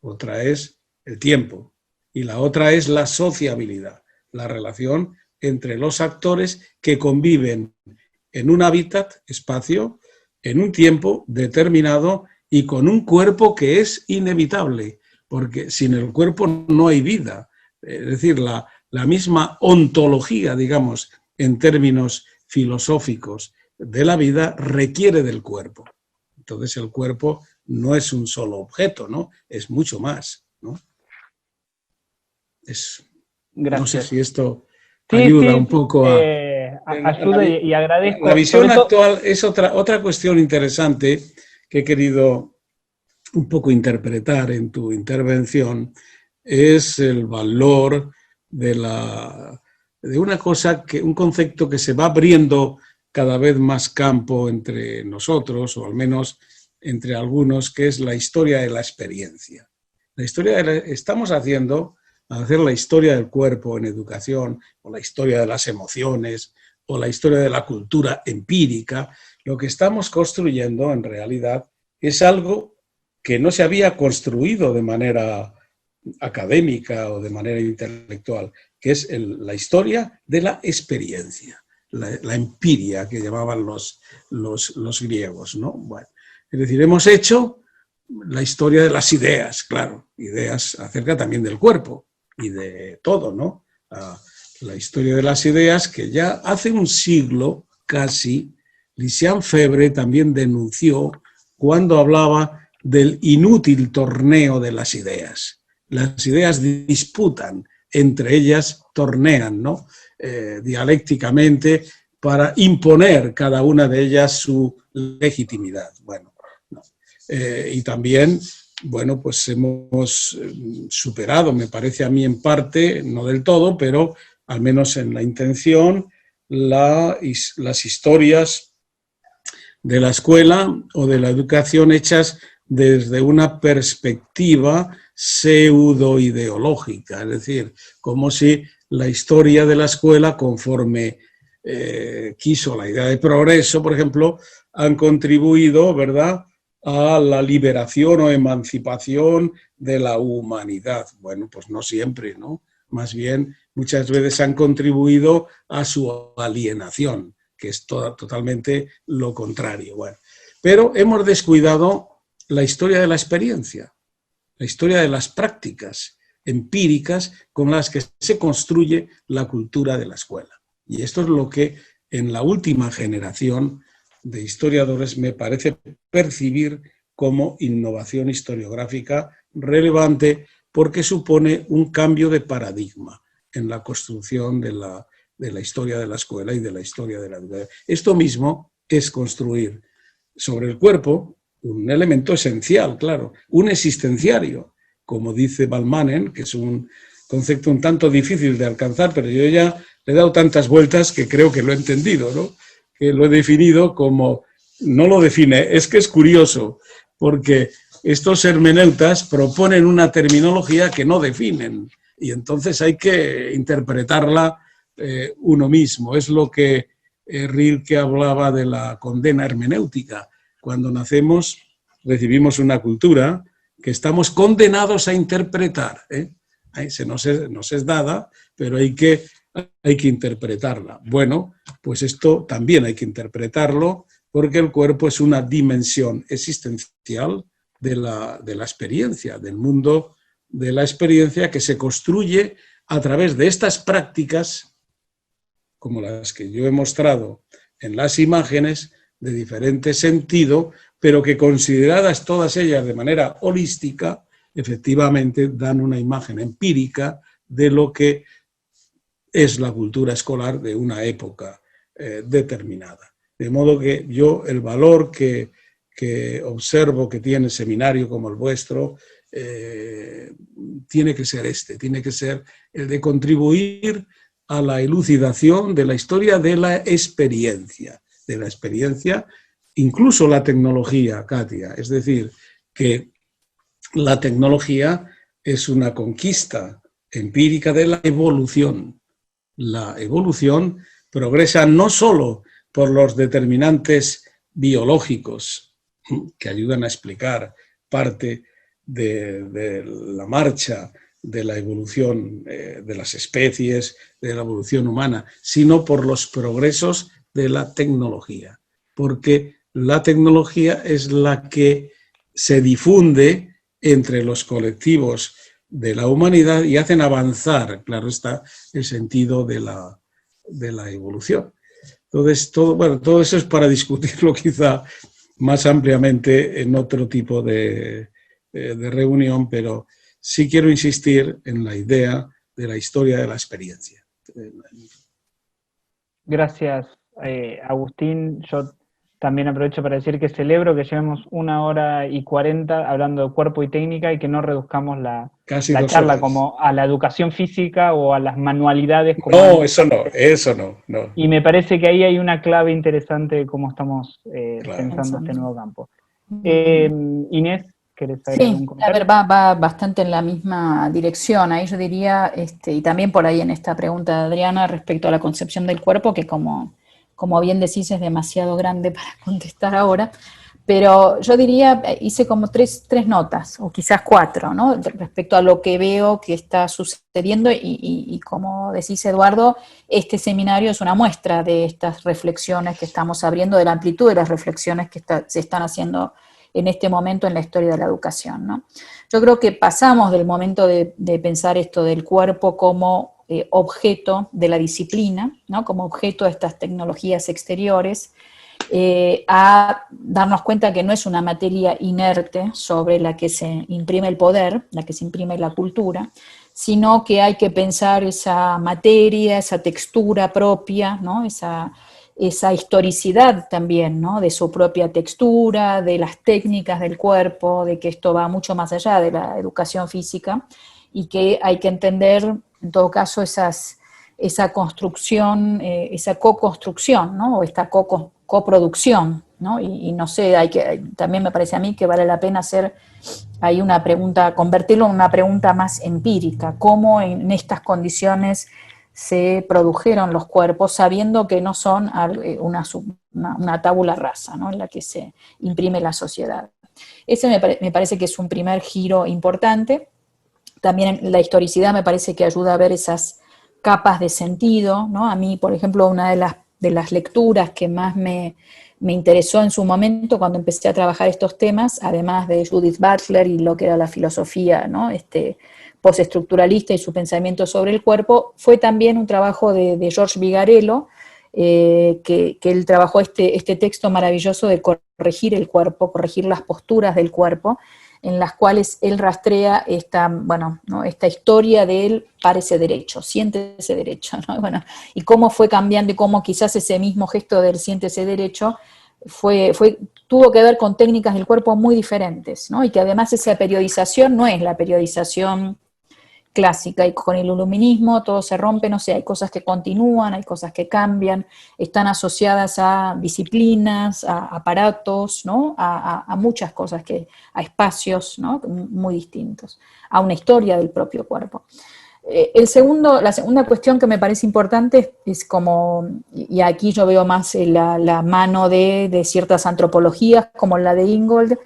otra es el tiempo, y la otra es la sociabilidad, la relación entre los actores que conviven en un hábitat, espacio, en un tiempo determinado y con un cuerpo que es inevitable, porque sin el cuerpo no hay vida. Es decir, la misma ontología, digamos, en términos filosóficos de la vida, requiere del cuerpo. Entonces el cuerpo no es un solo objeto, ¿no? Es mucho más, ¿no? No sé si esto ayuda un poco a... ayuda y agradezco. La visión actual es otra cuestión interesante que he querido un poco interpretar en tu intervención, es el valor de una cosa, un concepto que se va abriendo cada vez más campo entre nosotros, o al menos entre algunos, que es la historia de la experiencia. Estamos haciendo hacer la historia del cuerpo en educación, o la historia de las emociones, o la historia de la cultura empírica. Lo que estamos construyendo en realidad es algo que no se había construido de manera académica o de manera intelectual, que es la historia de la experiencia, la empiria que llamaban los griegos, ¿no? Bueno, es decir, hemos hecho la historia de las ideas, claro, ideas acerca también del cuerpo y de todo, ¿no? La historia de las ideas que ya hace un siglo casi, Lysiane Febvre también denunció cuando hablaba del inútil torneo de las ideas. Las ideas disputan, entre ellas tornean, ¿no? Dialécticamente, para imponer cada una de ellas su legitimidad. Bueno, no. Y también, bueno, pues hemos superado, me parece a mí en parte, no del todo, pero al menos en la intención, las historias de la escuela o de la educación hechas desde una perspectiva pseudo-ideológica, es decir, como si la historia de la escuela, conforme quiso la idea de progreso, por ejemplo, han contribuido, ¿verdad?, a la liberación o emancipación de la humanidad. Bueno, pues no siempre, ¿no? Más bien, muchas veces han contribuido a su alienación, que es totalmente lo contrario. Bueno, pero hemos descuidado la historia de la experiencia, la historia de las prácticas empíricas con las que se construye la cultura de la escuela. Y esto es lo que en la última generación de historiadores me parece percibir como innovación historiográfica relevante, porque supone un cambio de paradigma en la construcción de la historia de la escuela y de la historia de la educación. Esto mismo es construir sobre el cuerpo un elemento esencial, claro, un existenciario, como dice Van Manen, que es un concepto un tanto difícil de alcanzar, pero yo ya le he dado tantas vueltas que creo que lo he entendido, ¿no? Que lo he definido como, no lo define, es que es curioso, porque estos hermeneutas proponen una terminología que no definen, y entonces hay que interpretarla uno mismo. Es lo que Rilke hablaba de la condena hermenéutica. Cuando nacemos recibimos una cultura que estamos condenados a interpretar, ¿eh? Nos es dada, pero hay que hay que interpretarla. Bueno, pues esto también hay que interpretarlo porque el cuerpo es una dimensión existencial de la experiencia, del mundo de la experiencia que se construye a través de estas prácticas, como las que yo he mostrado en las imágenes, de diferente sentido, pero que consideradas todas ellas de manera holística, efectivamente dan una imagen empírica de lo que es la cultura escolar de una época determinada. De modo que yo el valor que observo que tiene seminario como el vuestro tiene que ser tiene que ser el de contribuir a la elucidación de la historia de la experiencia, incluso la tecnología, Katia. Es decir, que la tecnología es una conquista empírica de la evolución. La evolución progresa no solo por los determinantes biológicos que ayudan a explicar parte de la marcha de la evolución de las especies, de la evolución humana, sino por los progresos de la tecnología, porque la tecnología es la que se difunde entre los colectivos de la humanidad y hacen avanzar, claro está, el sentido de la evolución. Entonces, todo eso es para discutirlo quizá más ampliamente en otro tipo de reunión, pero sí quiero insistir en la idea de la historia de la experiencia. Gracias, Agustín. Yo también aprovecho para decir que celebro que llevemos 1 hora y 40 hablando de cuerpo y técnica y que no reduzcamos la charla como a la educación física o a las manualidades. No, eso no. Y me parece que ahí hay una clave interesante de cómo estamos pensando este nuevo campo. Inés, ¿querés saber algún comentario? A ver, va bastante en la misma dirección. Ahí yo diría, y también por ahí en esta pregunta de Adriana respecto a la concepción del cuerpo, que como bien decís es demasiado grande para contestar ahora, pero yo diría, hice como tres notas, o quizás 4, ¿no? Respecto a lo que veo que está sucediendo y como decís, Eduardo, este seminario es una muestra de estas reflexiones que estamos abriendo, de la amplitud de las reflexiones que se están haciendo en este momento en la historia de la educación, ¿no? Yo creo que pasamos del momento de pensar esto del cuerpo como objeto de la disciplina, ¿no? Como objeto de estas tecnologías exteriores, a darnos cuenta que no es una materia inerte sobre la que se imprime el poder, la que se imprime la cultura, sino que hay que pensar esa materia, esa textura propia, ¿no? Esa historicidad también, ¿no? De su propia textura, de las técnicas del cuerpo, de que esto va mucho más allá de la educación física y que hay que entender, en todo caso, esa construcción, esa co-construcción, ¿no? O esta coproducción, ¿no? Y no sé, también me parece a mí que vale la pena hacer ahí una pregunta, convertirlo en una pregunta más empírica, cómo en estas condiciones se produjeron los cuerpos, sabiendo que no son una tabula rasa, ¿no? En la que se imprime la sociedad. Ese me parece que es un primer giro importante. También la historicidad me parece que ayuda a ver esas capas de sentido, ¿no? A mí, por ejemplo, una de las lecturas que más me interesó en su momento cuando empecé a trabajar estos temas, además de Judith Butler y lo que era la filosofía, ¿no? Postestructuralista y su pensamiento sobre el cuerpo, fue también un trabajo de George Vigarello, que él trabajó este texto maravilloso de corregir el cuerpo, corregir las posturas del cuerpo, en las cuales él rastrea esta historia de él, parece derecho, siéntese derecho, ¿no? Bueno, y cómo fue cambiando y cómo quizás ese mismo gesto del siéntese derecho tuvo que ver con técnicas del cuerpo muy diferentes, ¿no? Y que además esa periodización no es la periodización clásica, y con el iluminismo todo se rompe, no sé, hay cosas que continúan, hay cosas que cambian, están asociadas a disciplinas, a aparatos, ¿no? A muchas cosas, a espacios, ¿no? Muy distintos, a una historia del propio cuerpo. La segunda cuestión que me parece importante es como, y aquí yo veo más la mano de ciertas antropologías como la de Ingold,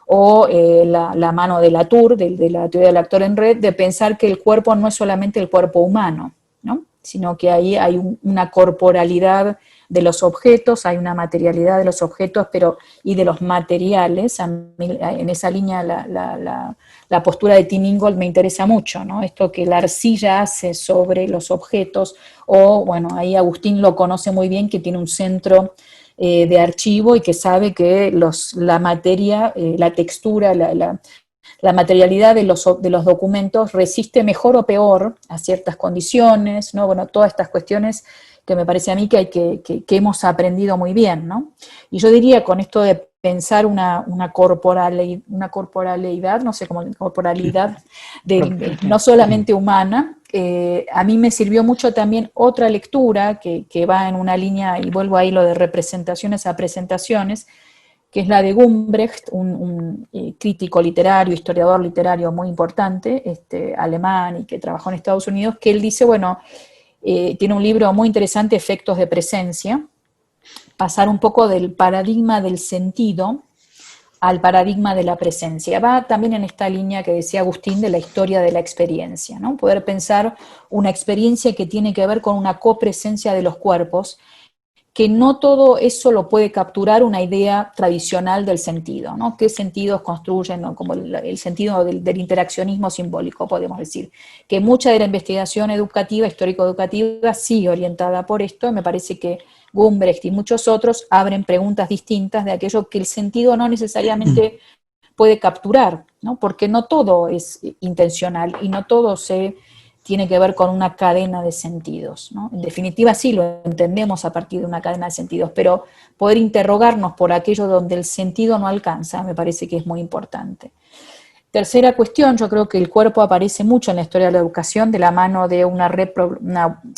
o la mano de Latour, de la teoría del actor en red, de pensar que el cuerpo no es solamente el cuerpo humano, ¿no? sino que ahí hay una corporalidad de los objetos, hay una materialidad de los objetos y de los materiales. A mí, en esa línea la postura de Tim Ingold me interesa mucho, ¿no? Esto que la arcilla hace sobre los objetos, o bueno, ahí Agustín lo conoce muy bien, que tiene un centro de archivo y que sabe que la materia, la textura, la materialidad de los documentos resiste mejor o peor a ciertas condiciones, ¿no? Bueno, todas estas cuestiones que me parece a mí que hemos aprendido muy bien, ¿no? Y yo diría, con esto de pensar una corporalidad, no sé cómo, corporalidad no solamente humana, a mí me sirvió mucho también otra lectura que va en una línea, y vuelvo ahí lo de representaciones a presentaciones, que es la de Gumbrecht, un crítico literario, historiador literario muy importante, alemán, y que trabajó en Estados Unidos, que él dice, bueno, tiene un libro muy interesante, Efectos de Presencia, pasar un poco del paradigma del sentido al paradigma de la presencia. Va también en esta línea que decía Agustín de la historia de la experiencia, ¿no? Poder pensar una experiencia que tiene que ver con una copresencia de los cuerpos, que no todo eso lo puede capturar una idea tradicional del sentido, ¿no? ¿Qué sentidos construyen, ¿no? Como el sentido del interaccionismo simbólico, podemos decir? Que mucha de la investigación educativa, histórico-educativa, sigue orientada por esto, y me parece que Gumbrecht y muchos otros abren preguntas distintas de aquello que el sentido no necesariamente puede capturar, ¿no? Porque no todo es intencional y no todo tiene que ver con una cadena de sentidos, ¿no? En definitiva sí lo entendemos a partir de una cadena de sentidos, pero poder interrogarnos por aquello donde el sentido no alcanza me parece que es muy importante. Tercera cuestión, yo creo que el cuerpo aparece mucho en la historia de la educación de la mano de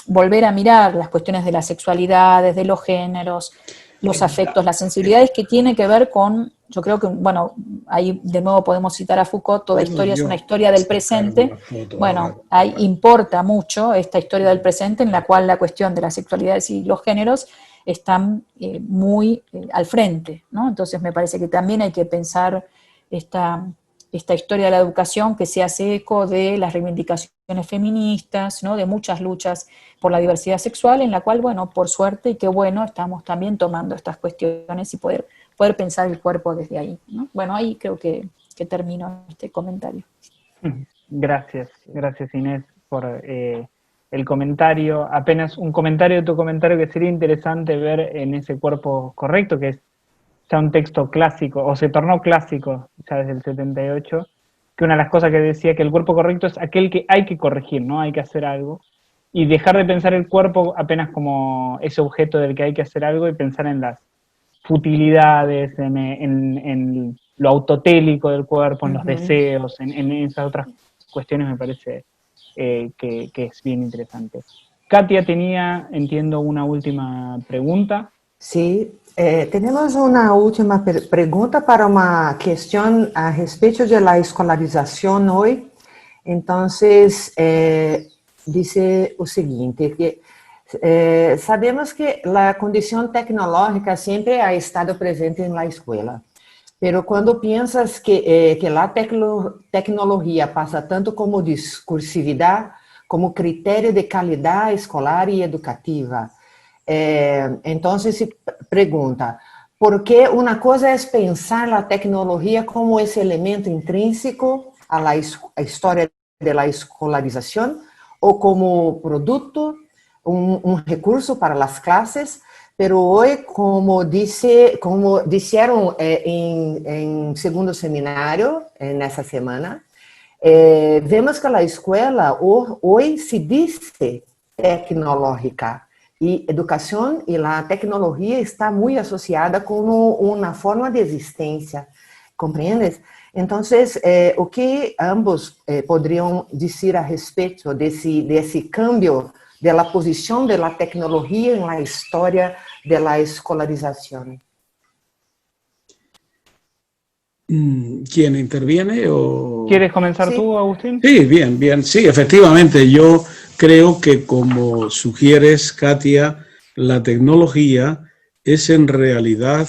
volver a mirar las cuestiones de las sexualidades, de los géneros, los afectos, las sensibilidades, que tiene que ver con, yo creo que, bueno, ahí de nuevo podemos citar a Foucault, toda historia es una historia del presente. Bueno, ahí importa mucho esta historia del presente, en la cual la cuestión de las sexualidades y los géneros están muy al frente, ¿no? Entonces me parece que también hay que pensar esta historia de la educación que se hace eco de las reivindicaciones feministas, ¿no? De muchas luchas por la diversidad sexual, en la cual, bueno, por suerte y qué bueno, estamos también tomando estas cuestiones y poder pensar el cuerpo desde ahí, ¿no? Bueno, ahí creo que termino este comentario. Gracias Inés por el comentario. Apenas un comentario de tu comentario, que sería interesante ver en ese cuerpo correcto, que es ya un texto clásico, o se tornó clásico ya desde el 78, que una de las cosas que decía que el cuerpo correcto es aquel que hay que corregir, ¿no? Hay que hacer algo, y dejar de pensar el cuerpo apenas como ese objeto del que hay que hacer algo, y pensar en las futilidades, en lo autotélico del cuerpo, en los deseos, en esas otras cuestiones. Me parece que es bien interesante. Katia tenía, entiendo, una última pregunta. Sí, tenemos una última pregunta para una cuestión a respecto de la escolarización hoy. Entonces, dice o seguinte, que sabemos que la condición tecnológica siempre ha estado presente en la escuela, pero cuando piensas que la tecnología pasa tanto como discursividad, como criterio de calidad escolar y educativa, entonces se pregunta, ¿por qué una cosa es pensar la tecnología como ese elemento intrínseco a la historia de la escolarización o como producto, un recurso para las clases? Pero hoy, como dijeron en segundo seminario, en esa semana, vemos que la escuela hoy se dice tecnológica. Y educación y la tecnología está muy asociada con una forma de existencia, ¿comprendes? Entonces, o que ambos podrían decir a respecto de ese cambio de la posición de la tecnología en la historia de la escolarización? ¿Quién interviene? ¿Quieres comenzar tú, Agustín? Sí, bien. Sí, efectivamente, yo creo que, como sugieres, Katia, la tecnología es en realidad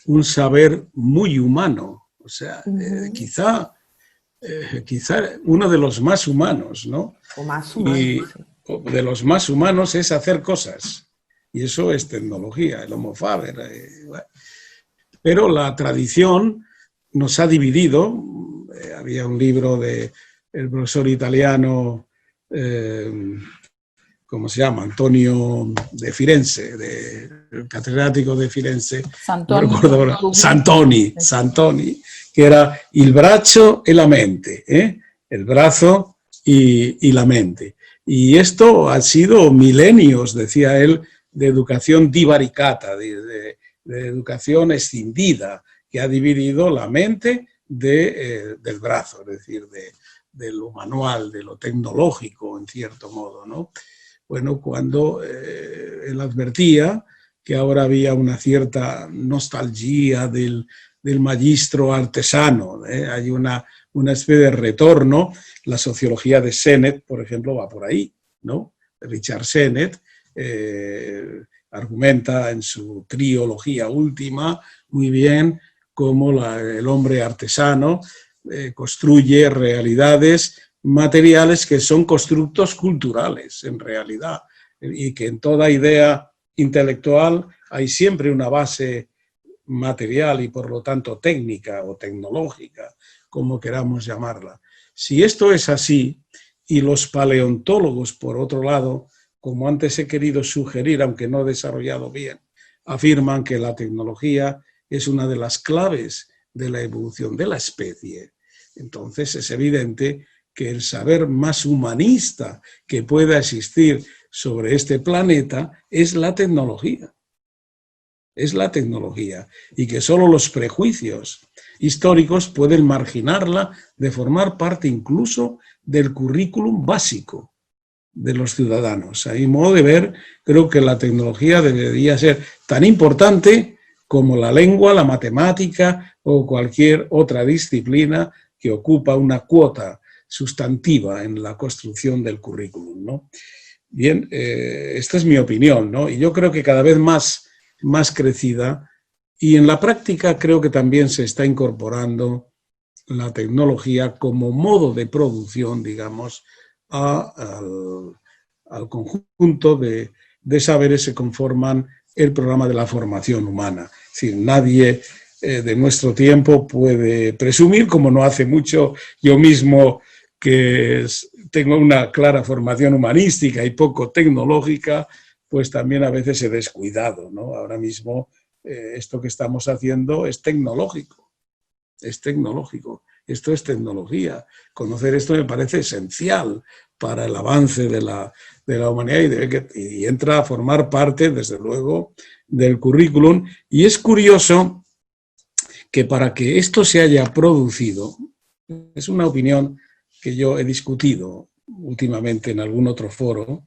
un saber muy humano. O sea, quizá uno de los más humanos, ¿no? O más humano. de los más humanos es hacer cosas. Y eso es tecnología, el Homo Faber. Pero la tradición nos ha dividido. Había un libro del profesor italiano, ¿cómo se llama? Antonio de Firenze, el catedrático de Firenze. Santoni. No recuerdo ahora. Santoni, que era il braccio e la mente, el brazo y la mente. Y esto ha sido milenios, decía él, de educación divaricata, de educación escindida, que ha dividido la mente del brazo, es decir, de lo manual, de lo tecnológico, en cierto modo, ¿no? Bueno, cuando él advertía que ahora había una cierta nostalgia del magistro artesano, hay una especie de retorno. La sociología de Sennett, por ejemplo, va por ahí, ¿no? Richard Sennett argumenta en su trilogía última muy bien cómo el hombre artesano construye realidades materiales que son constructos culturales, en realidad, y que en toda idea intelectual hay siempre una base material y por lo tanto técnica o tecnológica, como queramos llamarla. Si esto es así, y los paleontólogos, por otro lado, como antes he querido sugerir, aunque no he desarrollado bien, afirman que la tecnología es una de las claves de la evolución de la especie. Entonces es evidente que el saber más humanista que pueda existir sobre este planeta es la tecnología. Es la tecnología, y que solo los prejuicios históricos pueden marginarla de formar parte incluso del currículum básico de los ciudadanos. A mi modo de ver, creo que la tecnología debería ser tan importante como la lengua, la matemática o cualquier otra disciplina que ocupa una cuota sustantiva en la construcción del currículum, ¿no? Bien, esta es mi opinión, ¿no? Y yo creo que cada vez más crecida, y en la práctica creo que también se está incorporando la tecnología como modo de producción, digamos, al conjunto de saberes que conforman el programa de la formación humana. Es decir, nadie de nuestro tiempo puede presumir, como no hace mucho yo mismo, que tengo una clara formación humanística y poco tecnológica, pues también a veces he descuidado, ¿no? Ahora mismo esto que estamos haciendo es tecnológico, esto es tecnología. Conocer esto me parece esencial para el avance de la humanidad y entra a formar parte, desde luego, del currículum. Y es curioso que para que esto se haya producido, es una opinión que yo he discutido últimamente en algún otro foro,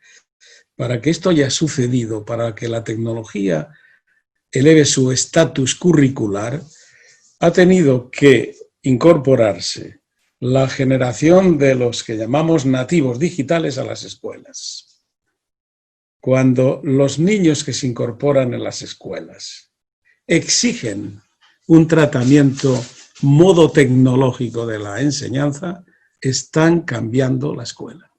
para que esto haya sucedido, para que la tecnología eleve su estatus curricular, ha tenido que incorporarse la generación de los que llamamos nativos digitales a las escuelas. Cuando los niños que se incorporan en las escuelas exigen un tratamiento modo tecnológico de la enseñanza, están cambiando la escuela.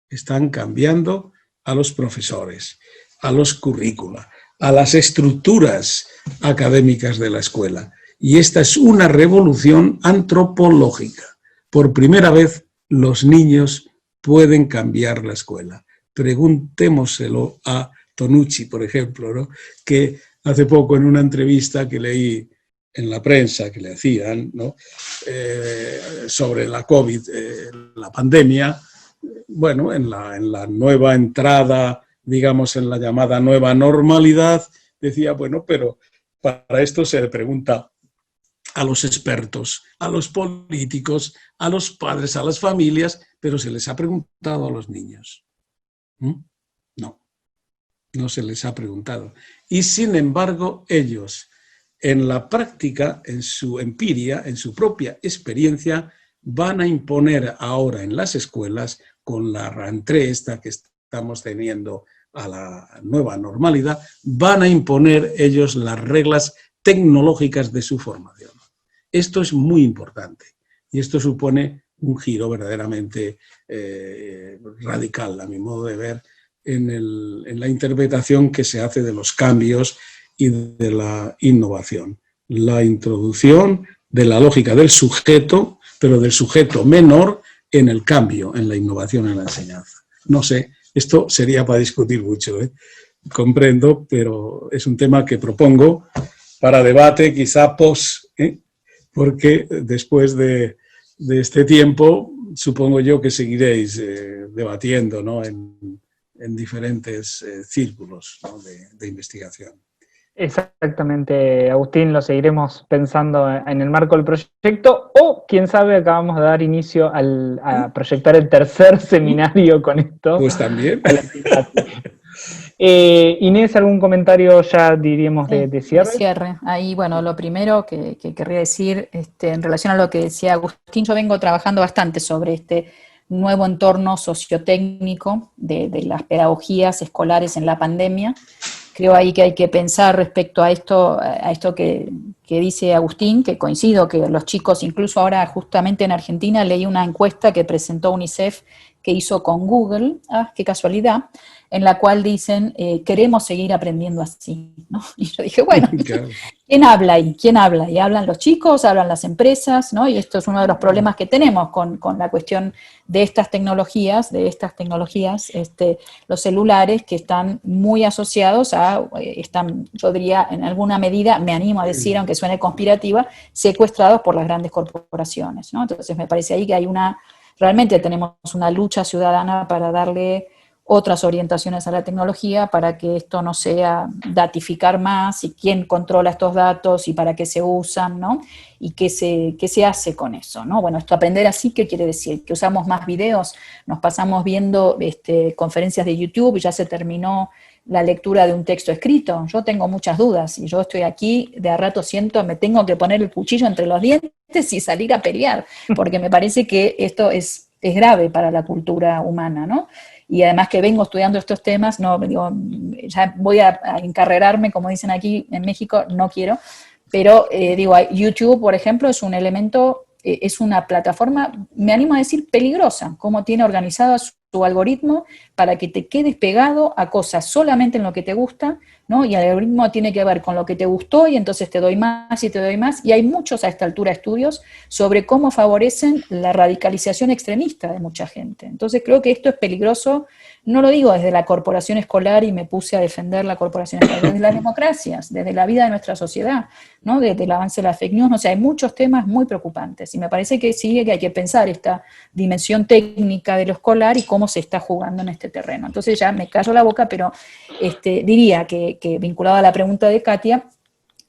Están cambiando a los profesores, a los currícula, a las estructuras académicas de la escuela. Y esta es una revolución antropológica. Por primera vez, los niños pueden cambiar la escuela. Preguntémoselo a Tonucci, por ejemplo, ¿no? Que hace poco en una entrevista que leí en la prensa que le hacían, ¿no? Sobre la COVID, la pandemia, bueno, en la nueva entrada, digamos, en la llamada nueva normalidad, decía, bueno, pero para esto se le pregunta a los expertos, a los políticos, a los padres, a las familias, pero se les ha preguntado a los niños. No se les ha preguntado. Y sin embargo, ellos, en la práctica, en su empiria, en su propia experiencia, van a imponer ahora en las escuelas, con la rentrée esta que estamos teniendo a la nueva normalidad, van a imponer ellos las reglas tecnológicas de su formación. Esto es muy importante y esto supone un giro verdaderamente radical, a mi modo de ver, en la interpretación que se hace de los cambios y de la innovación. La introducción de la lógica del sujeto, pero del sujeto menor en el cambio, en la innovación, en la enseñanza. No sé, esto sería para discutir mucho, comprendo, pero es un tema que propongo para debate quizá post, porque después de este tiempo supongo yo que seguiréis debatiendo, ¿no?, en diferentes círculos, ¿no?, de investigación. Exactamente, Agustín, lo seguiremos pensando en el marco del proyecto, o quién sabe, acabamos de dar inicio a proyectar el tercer seminario con esto. Pues también. Inés, ¿algún comentario ya diríamos de cierre? De cierre. Ahí, bueno, lo primero que querría decir, en relación a lo que decía Agustín, yo vengo trabajando bastante sobre este nuevo entorno sociotécnico de las pedagogías escolares en la pandemia. Creo ahí que hay que pensar respecto a esto que dice Agustín, que coincido que los chicos, incluso ahora justamente en Argentina, leí una encuesta que presentó UNICEF que hizo con Google, qué casualidad, en la cual dicen, queremos seguir aprendiendo así, ¿no? Y yo dije, bueno, claro. ¿Quién habla ahí? ¿Quién habla? Y hablan los chicos, hablan las empresas, ¿no? Y esto es uno de los problemas que tenemos con la cuestión de estas tecnologías, los celulares que están muy asociados están, yo diría, en alguna medida, me animo a decir, aunque suene conspirativa, secuestrados por las grandes corporaciones, ¿no? Entonces me parece ahí que realmente tenemos una lucha ciudadana para darle otras orientaciones a la tecnología para que esto no sea datificar más, y quién controla estos datos y para qué se usan, ¿no? Y qué se hace con eso, ¿no? Bueno, esto aprender así, ¿qué quiere decir? Que usamos más videos, nos pasamos viendo conferencias de YouTube y ya se terminó la lectura de un texto escrito. Yo tengo muchas dudas y yo estoy aquí, de a rato me tengo que poner el cuchillo entre los dientes y salir a pelear, porque me parece que esto es grave para la cultura humana, ¿no? Y además que vengo estudiando estos temas, no digo, ya voy a encarrerarme, como dicen aquí en México, no quiero, pero YouTube, por ejemplo, es un elemento, es una plataforma, me animo a decir, peligrosa, cómo tiene organizado su algoritmo para que te quedes pegado a cosas solamente en lo que te gusta, ¿no? Y el algoritmo tiene que ver con lo que te gustó y entonces te doy más y te doy más, y hay muchos a esta altura estudios sobre cómo favorecen la radicalización extremista de mucha gente. Entonces creo que esto es peligroso, no lo digo desde la corporación escolar y me puse a defender la corporación escolar, desde las democracias, desde la vida de nuestra sociedad, ¿no? Desde el avance de las fake news, o sea, hay muchos temas muy preocupantes, y me parece que sí, que hay que pensar esta dimensión técnica de lo escolar y cómo se está jugando en este terreno. Entonces ya me callo la boca, pero diría que vinculado a la pregunta de Katia,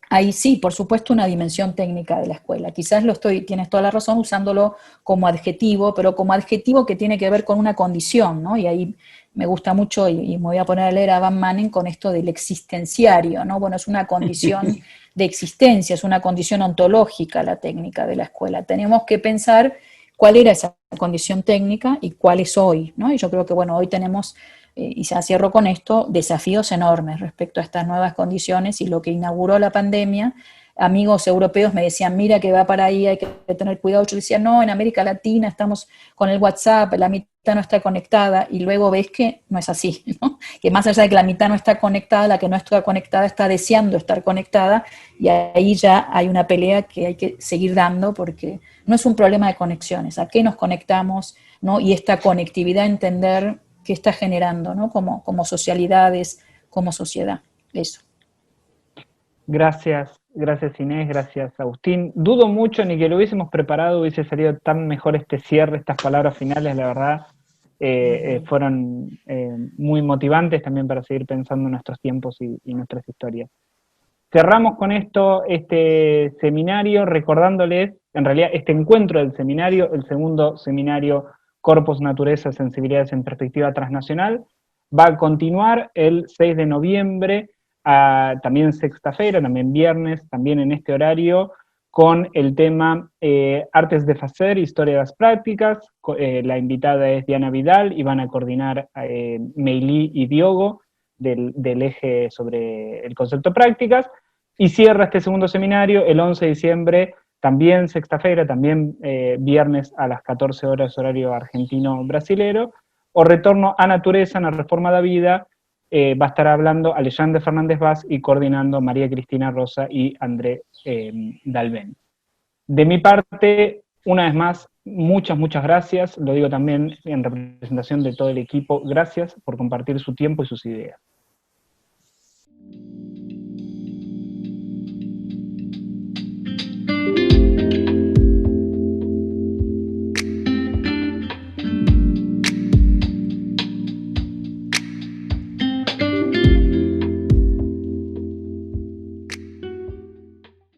hay sí, por supuesto, una dimensión técnica de la escuela. Quizás tienes toda la razón, usándolo como adjetivo, pero como adjetivo que tiene que ver con una condición, ¿no? Y ahí me gusta mucho, y me voy a poner a leer a Van Manen con esto del existenciario, ¿no? Bueno, es una condición de existencia, es una condición ontológica la técnica de la escuela. Tenemos que pensar cuál era esa condición técnica y cuál es hoy, ¿no? Y yo creo que, bueno, hoy tenemos, y ya cierro con esto, desafíos enormes respecto a estas nuevas condiciones y lo que inauguró la pandemia. Amigos europeos me decían, mira que va para ahí, hay que tener cuidado. Yo decía, no, en América Latina estamos con el WhatsApp, la mitad no está conectada, y luego ves que no es así, ¿no? Que más allá de que la mitad no está conectada, la que no está conectada está deseando estar conectada, y ahí ya hay una pelea que hay que seguir dando, porque no es un problema de conexiones, a qué nos conectamos, ¿no? Y esta conectividad, entender qué está generando, ¿no? Como socialidades, como sociedad, eso. Gracias Inés, gracias Agustín. Dudo mucho ni que lo hubiésemos preparado hubiese salido tan mejor este cierre, estas palabras finales, la verdad, fueron muy motivantes también para seguir pensando en nuestros tiempos y nuestras historias. Cerramos con esto este seminario, recordándoles, en realidad, este encuentro del seminario, el segundo seminario Corpus, Naturaleza, Sensibilidades en Perspectiva Transnacional, va a continuar el 6 de noviembre, también sexta-feira, también viernes, también en este horario, con el tema Artes de Facer, Historia de las Prácticas. La invitada es Diana Vidal y van a coordinar Meilí y Diogo del eje sobre el concepto prácticas. Y cierra este segundo seminario el 11 de diciembre también sexta-feira, también viernes a las 14 horas horario argentino-brasilero, o Retorno a Natureza, na Reforma da Vida, va a estar hablando Alexandre Fernández Vaz y coordinando María Cristina Rosa y André Dalben. De mi parte, una vez más, muchas gracias, lo digo también en representación de todo el equipo, gracias por compartir su tiempo y sus ideas.